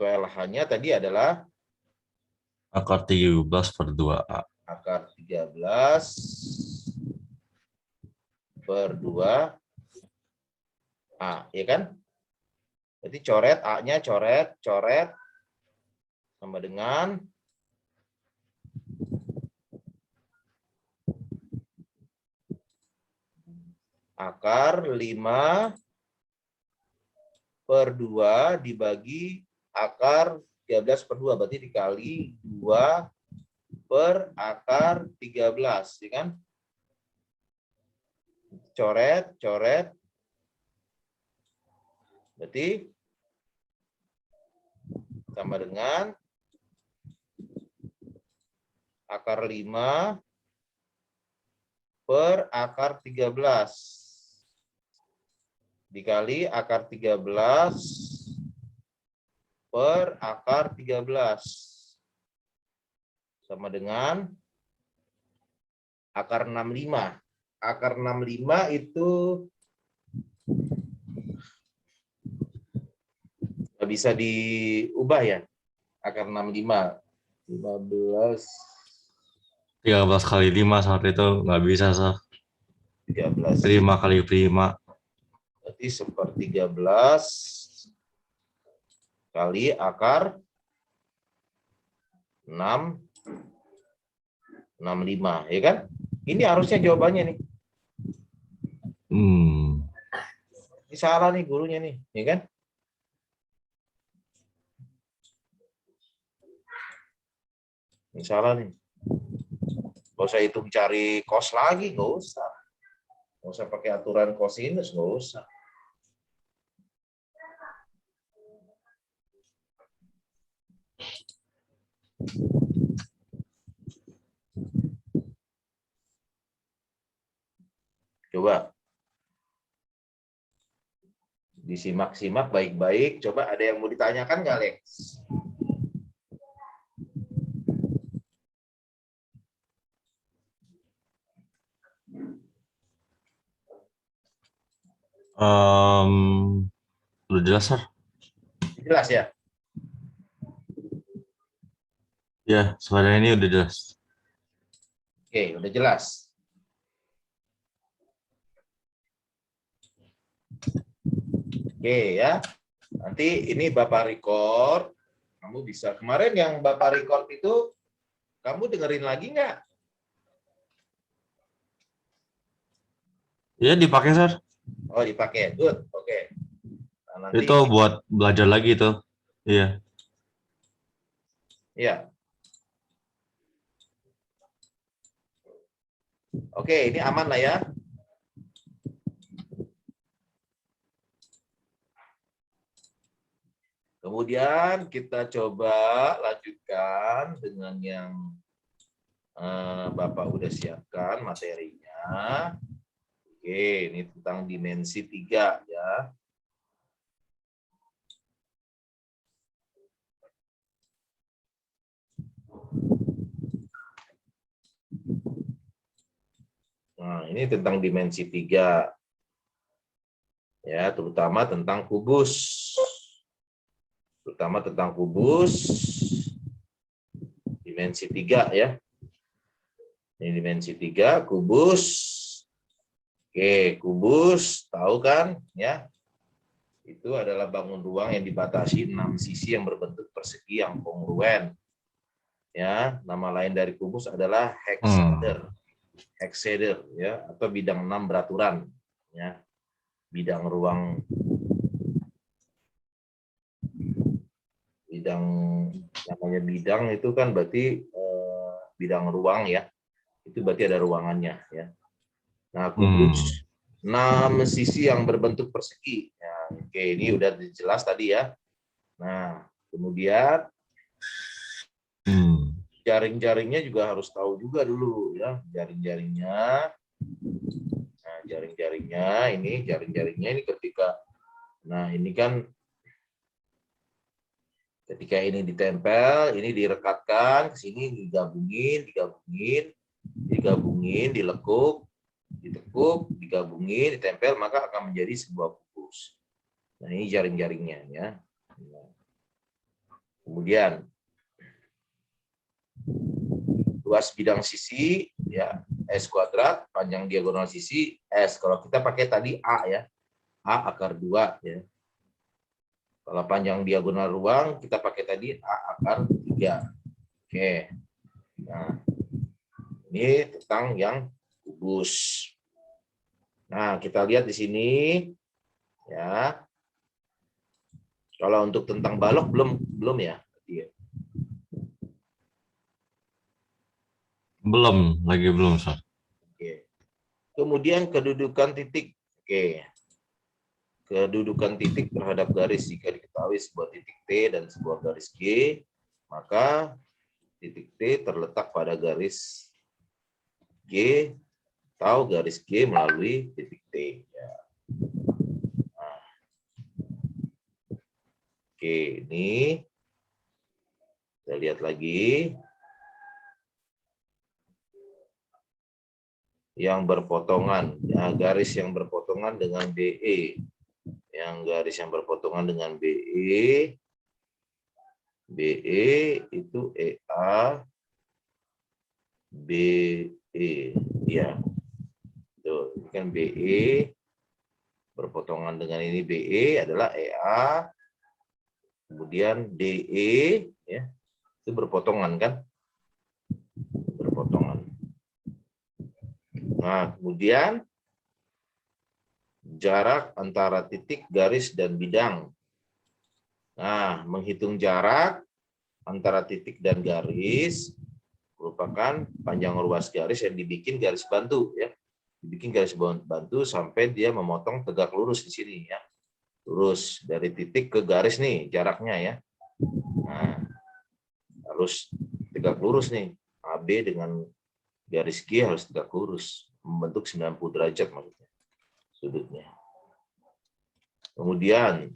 LH-nya tadi adalah akar 13/2A. akar 13 per 2A, ya kan? Jadi coret A-nya, coret sama dengan akar 5 per 2 dibagi akar 13/2, berarti dikali 2 per akar 13, ya kan? Coret, berarti sama dengan akar 5 per akar 13 dikali akar 13 per akar 13 sama dengan akar 65. akar 65 itu nggak bisa diubah ya. Akar 65. 15. 13 kali 5 saat itu nggak bisa, Sir. 13. Prima kali prima. Berarti 1/13 kali akar 65, ya kan? Ini harusnya jawabannya nih. Ini salah nih gurunya nih, ya kan? Ini salah nih. Gak usah hitung cari kos lagi, gak usah. Gak usah pakai aturan kosinus, gak usah. Coba disimak-simak baik-baik. Coba ada yang mau ditanyakan nggak, Lex? Udah jelas, Sir? Jelas ya? Ya, sebenarnya ini udah jelas. Oke, udah jelas. Oke ya. Nanti ini Bapak record. Kamu bisa. Kemarin yang Bapak record itu, kamu dengerin lagi nggak? Iya, dipakai, Sir. Oh, dipakai. Good. Oke. Nah, nanti Itu buat belajar lagi tuh. Iya. ya. Oke, ini aman lah ya. Kemudian kita coba lanjutkan dengan yang Bapak udah siapkan materinya. Oke, ini tentang dimensi 3 ya. Nah, ini tentang dimensi 3. Ya, terutama tentang kubus. Terutama tentang kubus dimensi 3 ya. Ini dimensi 3, kubus. Oke, kubus, tahu kan ya? Itu adalah bangun ruang yang dibatasi 6 sisi yang berbentuk persegi yang kongruen. Ya, nama lain dari kubus adalah hexaeder. Hexaeder ya, atau bidang 6 beraturan ya. Bidang ruang, bidang namanya bidang itu kan berarti bidang ruang ya. Itu berarti ada ruangannya ya. Nah, kubus 6 sisi yang berbentuk persegi. Ya, oke, ini udah jelas tadi ya. Nah, kemudian jaring-jaringnya juga harus tahu juga dulu ya, jaring-jaringnya. Nah, jaring-jaringnya ini ketika, nah ini kan ketika ini ditempel, ini direkatkan ke sini, digabungin, dilekuk, ditekuk, digabungin, ditempel, maka akan menjadi sebuah kubus. Nah, ini jaring-jaringnya ya. Kemudian luas bidang sisi ya S kuadrat, panjang diagonal sisi S. Kalau kita pakai tadi A ya, A akar 2 ya. Kalau panjang diagonal ruang kita pakai tadi A akar 3. Oke. Nah, ini tentang yang kubus. Nah, kita lihat di sini ya. Kalau untuk tentang balok belum ya? Belum, Sir. Oke. Kemudian kedudukan titik. Oke. Kedudukan titik terhadap garis jika diketahui sebuah titik T dan sebuah garis G, maka titik T terletak pada garis G atau garis G melalui titik T. Ya. Nah. Oke, ini kita lihat lagi. yang berpotongan, ya, garis yang berpotongan dengan BE. Yang garis yang berpotongan dengan BE itu EA, BE, ya. Tuh, ini kan BE berpotongan dengan ini BE adalah EA, kemudian DE, ya, itu berpotongan kan, berpotongan. Nah, kemudian jarak antara titik, garis, dan bidang. Nah, menghitung jarak antara titik dan garis merupakan panjang ruas garis yang dibikin garis bantu, ya. Dibikin garis bantu sampai dia memotong tegak lurus di sini, ya. Lurus dari titik ke garis nih jaraknya, ya. Nah, harus tegak lurus nih. AB dengan garis G harus tegak lurus, membentuk 90 derajat maksudnya sudutnya. Kemudian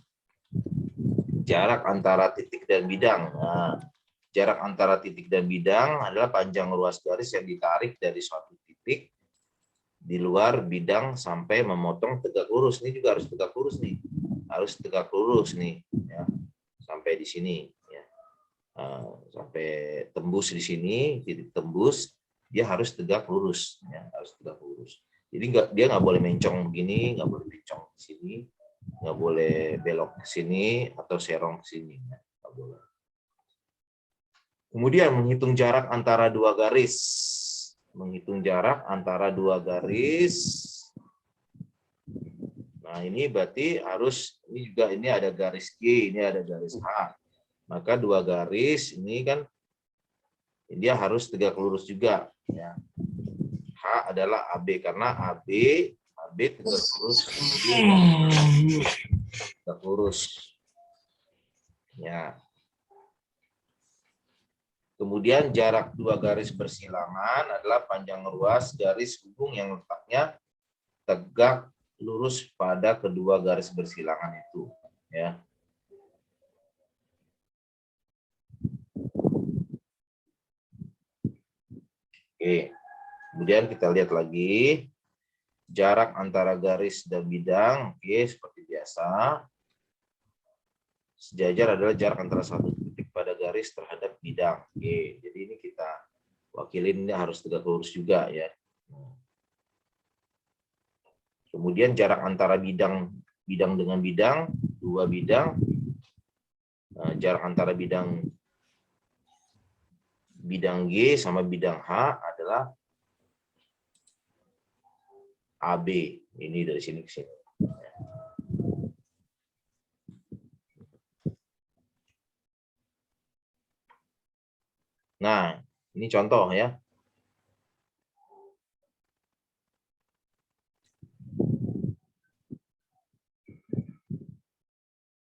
jarak antara titik dan bidang. Nah, jarak antara titik dan bidang adalah panjang ruas garis yang ditarik dari suatu titik di luar bidang sampai memotong tegak lurus. Ini juga harus tegak lurus nih, harus tegak lurus nih, ya, sampai di sini, ya. Sampai tembus di sini, titik tembus, dia harus tegak lurus, ya, harus tegak lurus. Jadi dia nggak boleh mencong begini, nggak boleh mencong ke sini, nggak boleh belok ke sini atau serong ke sini, ya, nggak boleh. Kemudian menghitung jarak antara dua garis. Menghitung jarak antara dua garis. Nah, ini berarti harus, ini juga ini ada garis G, ini ada garis H. Maka dua garis ini kan dia harus tegak lurus juga, ya. H adalah AB karena AB tegak lurus, tegak lurus. Ya. Kemudian jarak dua garis bersilangan adalah panjang ruas garis hubung yang letaknya tegak lurus pada kedua garis bersilangan itu, ya. Oke. Kemudian kita lihat lagi jarak antara garis dan bidang. Oke, seperti biasa. Sejajar adalah jarak antara satu titik pada garis terhadap bidang. Oke, jadi ini kita wakilin, ini harus tegak lurus juga, ya. Kemudian jarak antara bidang dengan bidang, dua bidang, jarak antara bidang G sama bidang H adalah AB. Ini dari sini ke sini. Nah, ini contoh, ya.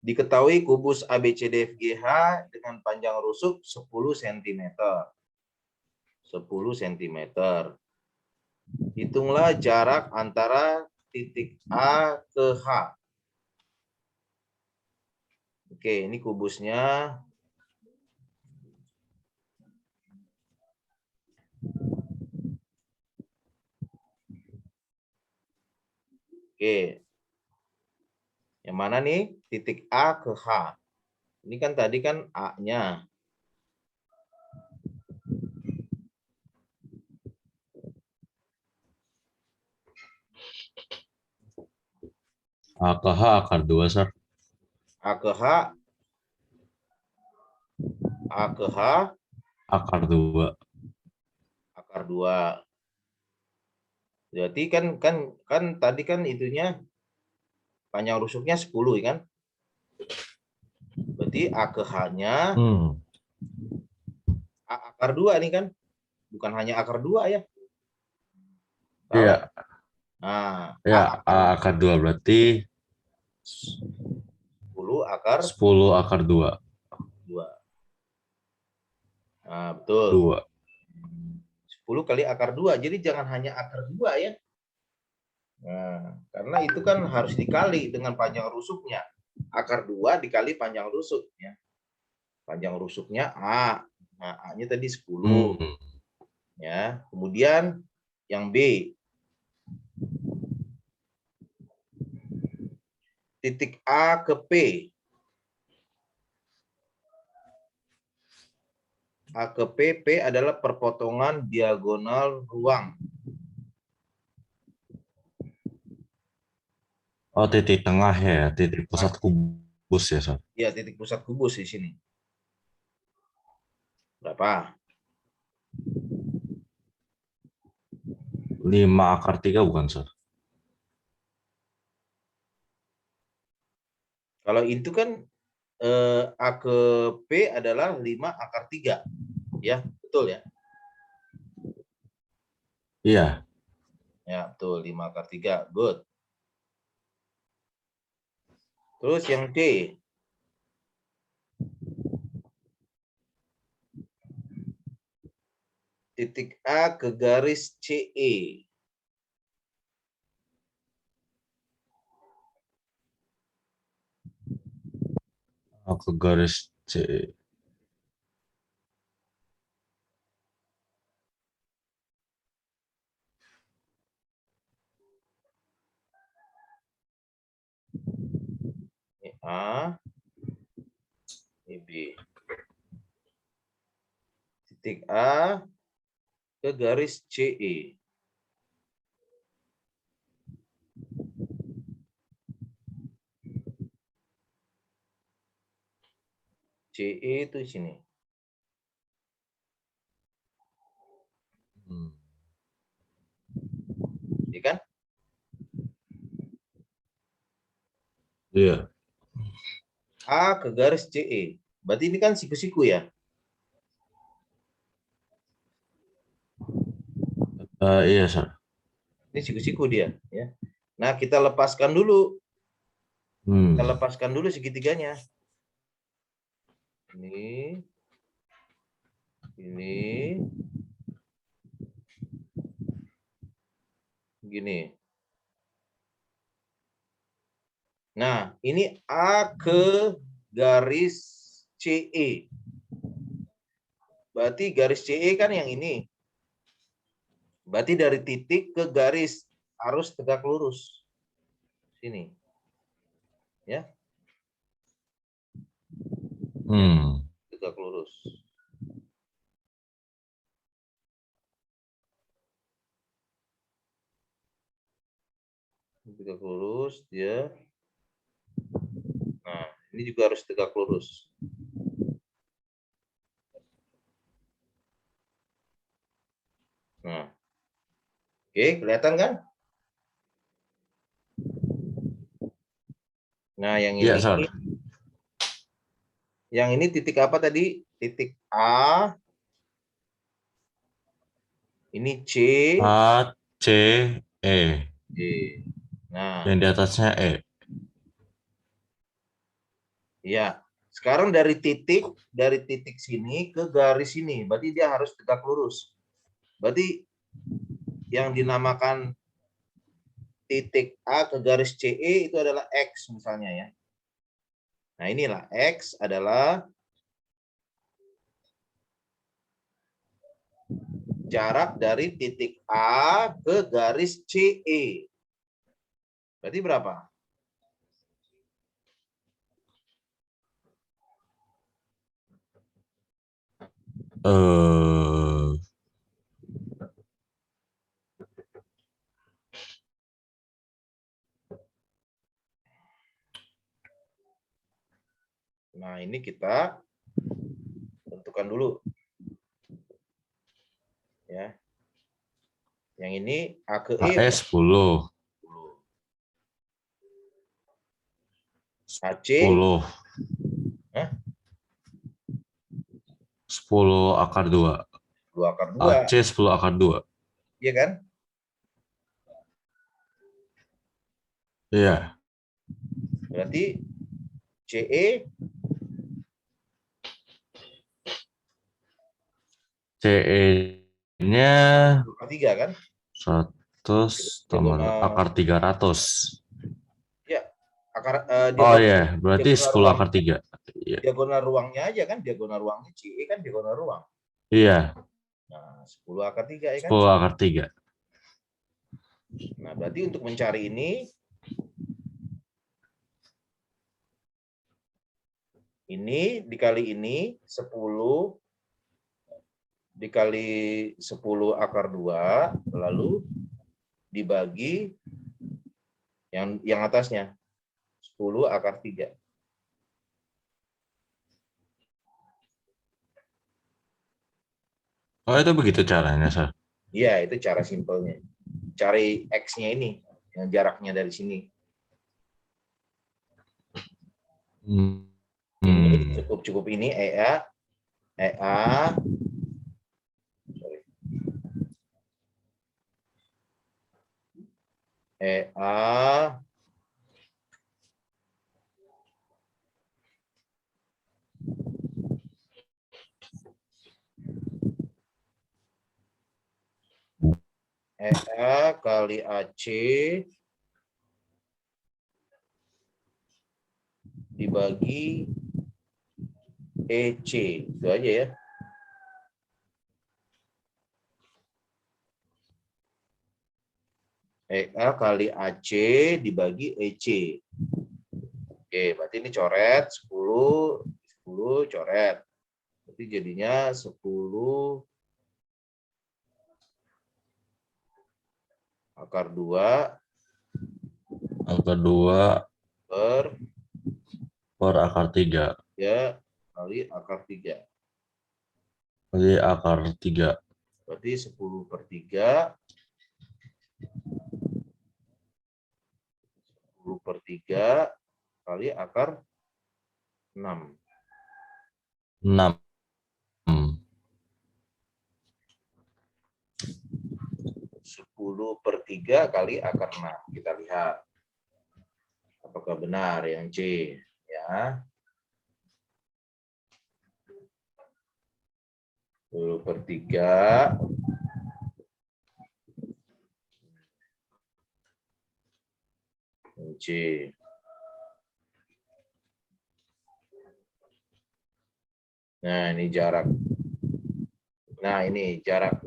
Diketahui kubus ABCDFGH dengan panjang rusuk 10 cm. 10 cm. Hitunglah jarak antara titik A ke H. Oke, ini kubusnya. Oke. Yang mana nih? Titik A ke H. Ini kan tadi kan A-nya. A ke H akar 2, Sar. A ke H. A ke H. Akar 2. Akar 2. Berarti kan tadi kan itunya panjang rusuknya 10, kan? Berarti A ke H-nya A akar 2 nih kan? Bukan hanya akar 2, ya. Iya. Nah, Ya, A akar 2 berarti 10 akar 10 akar 2. 2. Nah, betul. 2. 10 kali akar 2. Jadi jangan hanya akar 2, ya. Nah, karena itu kan harus dikali dengan panjang rusuknya. Akar 2 dikali panjang rusuk, ya. Panjang rusuknya A. Nah, A-nya tadi 10. Ya. Kemudian yang B. titik A ke P. A ke P, P adalah perpotongan diagonal ruang. Oh, titik tengah ya, titik pusat kubus ya, Sar. Ya, titik pusat kubus di sini. Berapa? 5/3 bukan, Sar? Kalau itu kan A ke P adalah 5/3. Ya, betul ya? Iya. Ya, betul. 5/3. Good. Terus yang D. Titik A ke garis CE. Ke garis C. Ini A, ini B. Titik A ke garis CE. CE itu sini. Ya kan? Iya. A ke garis CE. Berarti ini kan siku-siku ya? Iya, Sar. Ini siku-siku dia. Ya. Nah, kita lepaskan dulu. Kita lepaskan dulu segitiganya. Ini. Gini. Nah, ini A ke garis CE. Berarti garis CE kan yang ini. Berarti dari titik ke garis harus tegak lurus. Sini. Ya. Tegak lurus. Tegak lurus dia. Nah, ini juga harus tegak lurus. Nah. Oke, kelihatan kan? Nah, yang Iya, ini Sar. yang ini titik apa tadi? Titik A. Ini C. A, C, E. D. Nah, Yang di atasnya E. ya. Sekarang dari titik sini ke garis sini, berarti dia harus tegak lurus. Berarti yang dinamakan titik A ke garis CE itu adalah X misalnya ya. Nah, inilah X adalah jarak dari titik A ke garis CE. Berarti berapa? Nah, ini kita tentukan dulu. Ya. Yang ini A ke E. AE 10. AC 10. Hah? 10/2. 2/2. AC 10/2. Iya kan? Iya. Berarti CE CE-nya 2/3 kan? 100 tambah Diagonal. akar 300. Ya, Oh iya, berarti diagonal 10 ruang. akar 3. Iya. Diagonal ruangnya aja kan, diagonal ruangnya CE kan diagonal ruang. Iya, Nah, 10/3 ya kan? 10/3. Nah, berarti untuk mencari ini Ini dikali ini 10 dikali 10 akar 2, lalu dibagi yang atasnya 10 akar 3. Oh, itu begitu caranya, Sir. Iya, itu cara simpelnya. Cari X-nya ini, yang jaraknya dari sini. Ini cukup ini EA, sorry, EA kali AC dibagi EC. Itu aja ya. EA kali AC dibagi EC. Oke, berarti ini coret 10 coret. Berarti jadinya 10 akar 2 Akar 2 per akar 3 ya kali akar 3. kali akar 3. Berarti 10 per 3 kali akar 6. 6. 10 per 3 kali akar 6. Kita lihat apakah benar yang C. Ya. 10 per 3 yang C. Nah, ini jarak. Nah, ini jarak.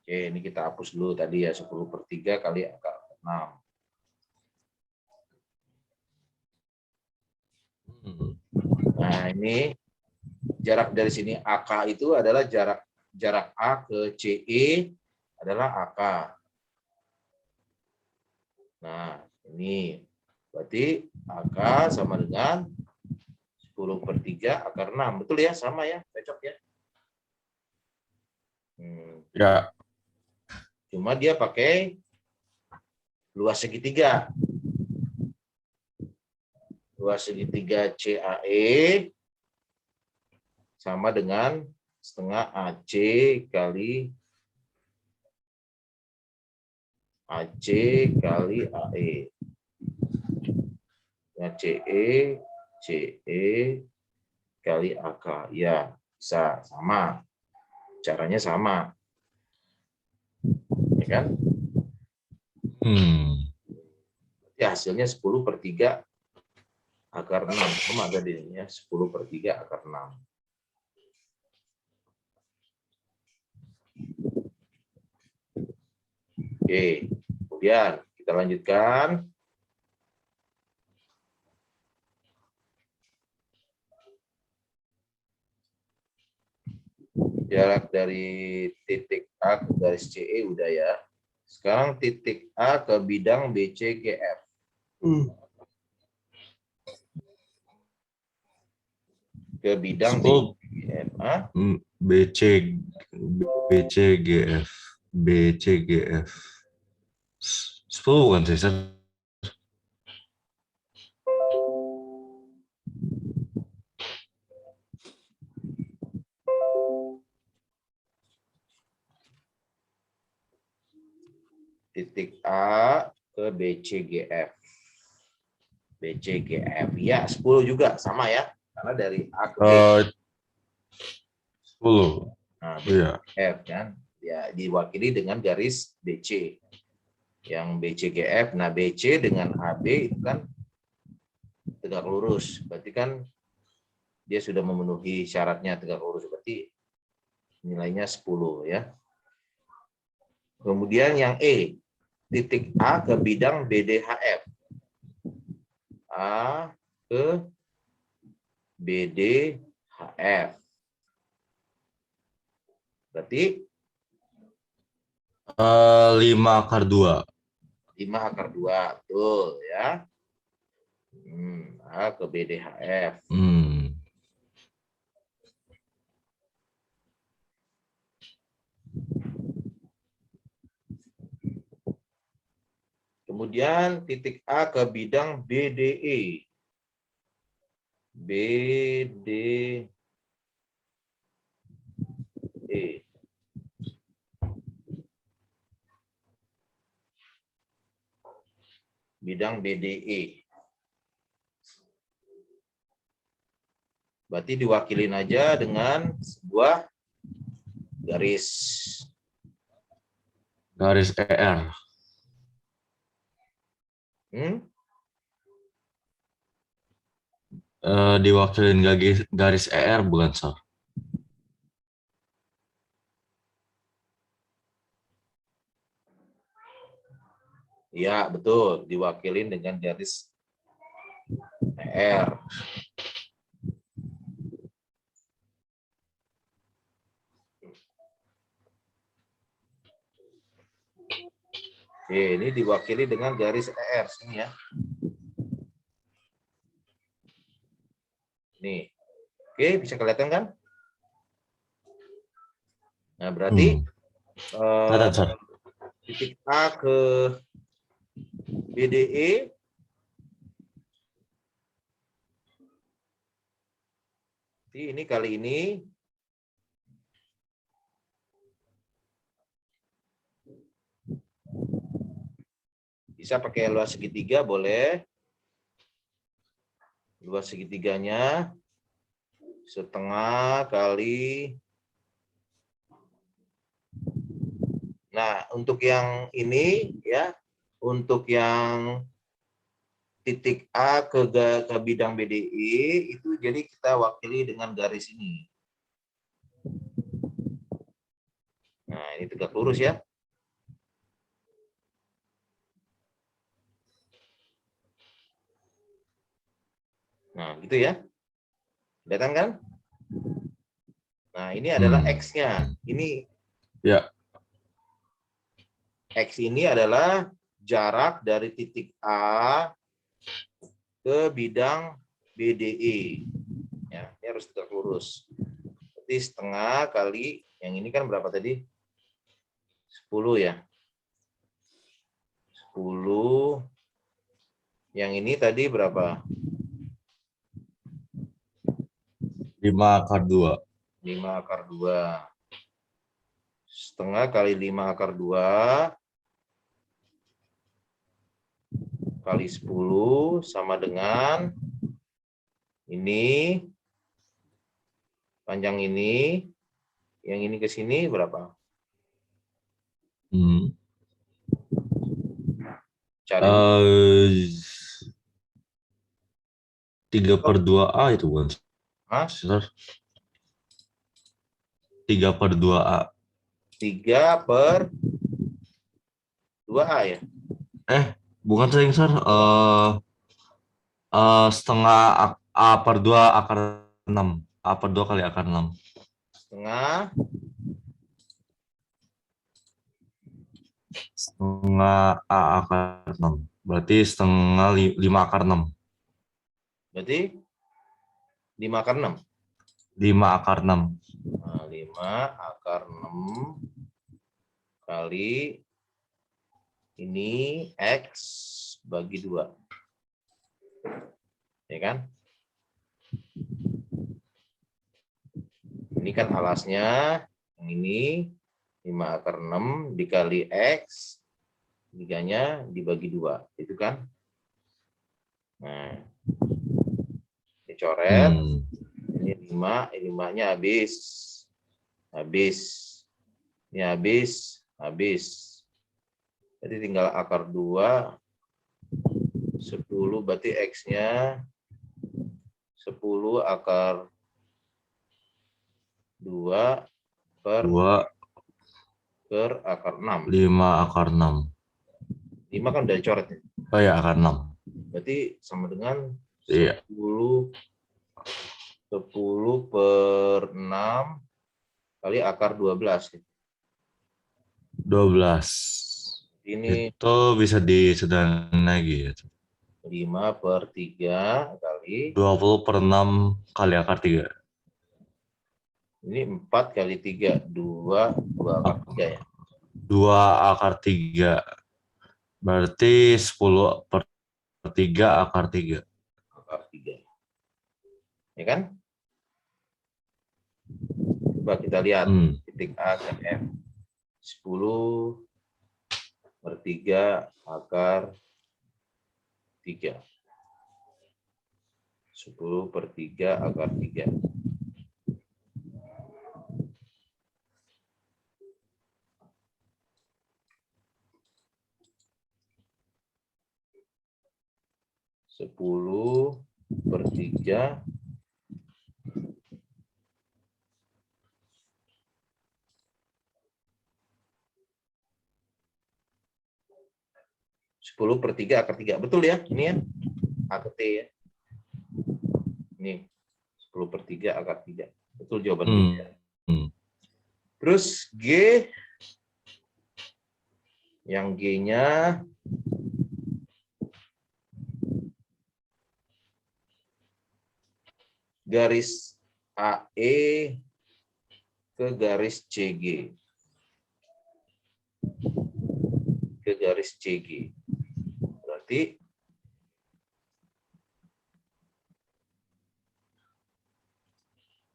Oke, ini kita hapus dulu tadi ya, 10 per 3 kali akar 6. Nah, ini jarak dari sini AK itu adalah jarak A ke CE adalah AK. Nah, ini berarti AK sama dengan 10 per 3 akar 6. Betul ya? Sama ya? Cocok ya? Ya. Cuma dia pakai luas segitiga. Luas segitiga CAE sama dengan setengah AC kali AE. Nah, CE kali AK. Ya, bisa sama. Caranya sama. Ya kan? Ya, hasilnya 10 per 3 akar 6. Sama tadi ya, 10 per 3 akar 6. Oke, kemudian kita lanjutkan. Jarak dari titik A ke garis CE udah ya. Sekarang titik A ke bidang BCGF. Ke bidang BCGF. BCGF 10 bukan sih, Sir? Titik A ke BCGF. Ya 10 juga sama ya, karena dari A ke B 10. Nah, Iya. BCGF kan ya diwakili dengan garis BC yang BCGF. Nah, BC dengan AB itu kan tegak lurus, berarti kan dia sudah memenuhi syaratnya tegak lurus, berarti nilainya 10 ya. Kemudian yang E, titik A ke bidang BDHF. A ke BD HF. Berarti 5 akar 2. 5 akar 2, betul ya. A ke BDHF. Kemudian titik A ke bidang BDE. BDE. Bidang BDE. Berarti diwakilin aja dengan sebuah garis. Garis ER. Diwakilin garis ER bukan, Sir? Ya, betul. Diwakilin dengan garis ER. Oke, ini diwakili dengan garis ER sini ya. Nih. Oke, bisa kelihatan kan? Nah, berarti titik A ke BDE ini kali ini bisa pakai luas segitiga, boleh. Luas segitiganya setengah kali. Nah, untuk yang ini ya, untuk yang titik A ke bidang BDI itu jadi kita wakili dengan garis ini. Nah, ini tegak lurus ya. Nah, gitu ya. Kelihatan kan? Nah, ini adalah X-nya. Ini ya. X ini adalah jarak dari titik A ke bidang BDE. Ya, ini harus tegak lurus. Berarti setengah kali, yang ini kan berapa tadi? 10 ya. 10. Yang ini tadi berapa? 5 akar 2. 5 akar 2. Setengah kali 5 akar 2 kali 10 sama dengan ini, panjang ini, yang ini ke sini berapa? Cari 3/2A itu bukan? 3/2A. 3/2A ya? Bukan sering, Sir. Setengah A/2 akar 6. A/2 kali akar 6. Setengah A akar 6. Berarti setengah 5 akar 6. Berarti 5 akar 6? 5 akar 6. Nah, 5 akar 6 kali ini X bagi 2. Ya kan? Ini kan alasnya, yang ini 5 akar 6 dikali X, 3-nya dibagi 2, itu kan? Nah, dicoret, ini 5, ini 5-nya habis. Ini habis. Jadi tinggal akar 2, 10, berarti X-nya 10 akar 2 per akar 6. 5 akar 6. 5 kan udah dicoret. Oh ya, akar 6. Berarti sama dengan 10 Iya. 10/6 kali akar 12. 12. Ini Itu bisa disederhanakan lagi ya. 5/3 kali 20/6 kali akar 3. ini 4 kali 3, 2 akar 3 ya. 2 akar 3. Berarti 10/3 akar 3. Akar 3. Ya kan? Coba kita lihat titik A dan F. 10/3 akar 3. 10/3 akar 3. Sepuluh per 3 10/3 akar 3. Betul ya? Ini ya. A ke T ya. Ini 10/3 akar 3. Betul jawaban kita. Terus G, yang G-nya garis AE ke garis CG. Ke garis CG. Berarti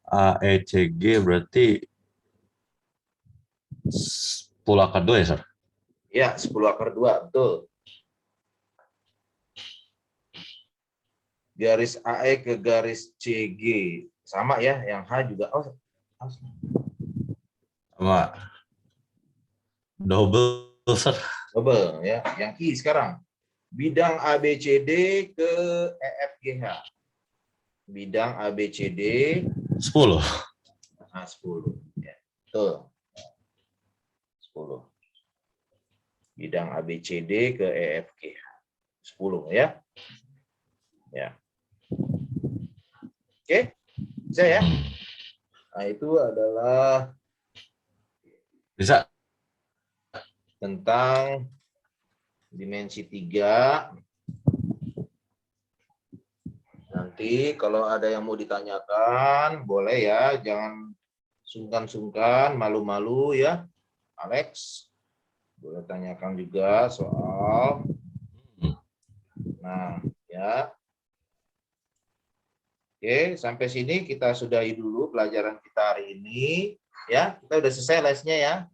AECG berarti 10 akar 2 ya, Sir? ya 10 akar 2, betul. Garis AE ke garis CG. Sama ya, yang H juga. Oh, Sama. Double, Sir. double ya. Yang I sekarang. Bidang ABCD ke EFGH. Bidang ABCD 10. Nah, 10. Ya, betul. 10. Bidang ABCD ke EFGH. 10 ya. Ya. Oke. Bisa ya? Nah, itu adalah Bisa. tentang dimensi 3. Nanti kalau ada yang mau ditanyakan, boleh ya. Jangan sungkan-sungkan, malu-malu ya. Alex, boleh tanyakan juga soal. Nah, ya. Oke, sampai sini kita sudahi dulu pelajaran kita hari ini. Ya, kita udah selesai lesnya ya.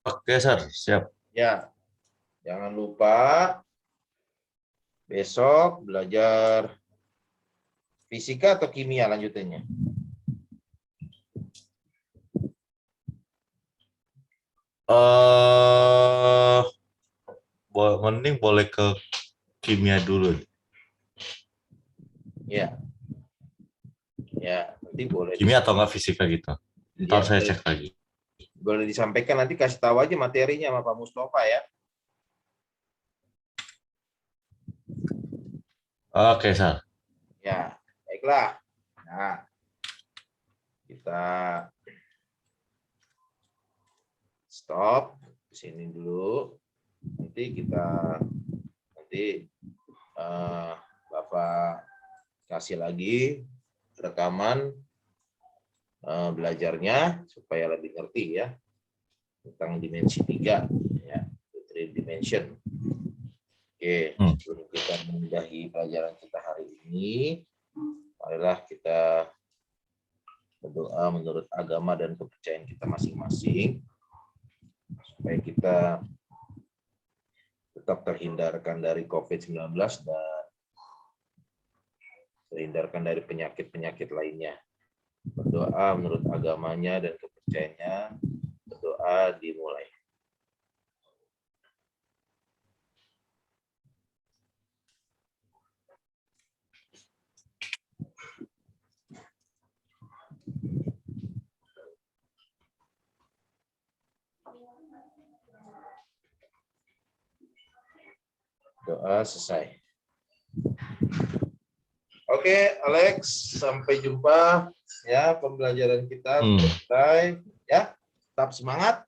Oke, Sir. Siap. Ya, jangan lupa besok belajar fisika atau kimia lanjutannya. Mending boleh ke kimia dulu. Ya, ya nanti boleh. Kimia atau enggak fisika gitu. Ntar Ya, saya cek lagi. boleh disampaikan, nanti kasih tahu aja materinya sama Pak Mustafa ya. Oke, Sir. Ya, baiklah. Nah, kita stop di sini dulu. Nanti Bapak kasih lagi rekaman belajarnya supaya lebih ngerti ya tentang dimensi 3 ya, 3 dimension. Oke, sebelum kita mengakhiri pelajaran kita hari ini, marilah kita berdoa menurut agama dan kepercayaan kita masing-masing supaya kita tetap terhindarkan dari COVID-19 dan terhindarkan dari penyakit-penyakit lainnya. Berdoa menurut agamanya dan kepercayaannya. Berdoa dimulai. Doa selesai. Oke, Alex, sampai jumpa ya, pembelajaran kita selesai ya. Tetap semangat.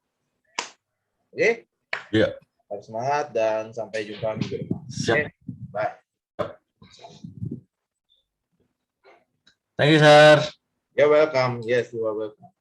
Oke? Iya. Tetap semangat dan sampai jumpa minggu depan. Siap. Oke, bye. Thank you, sir. You're welcome. Yes, you are welcome.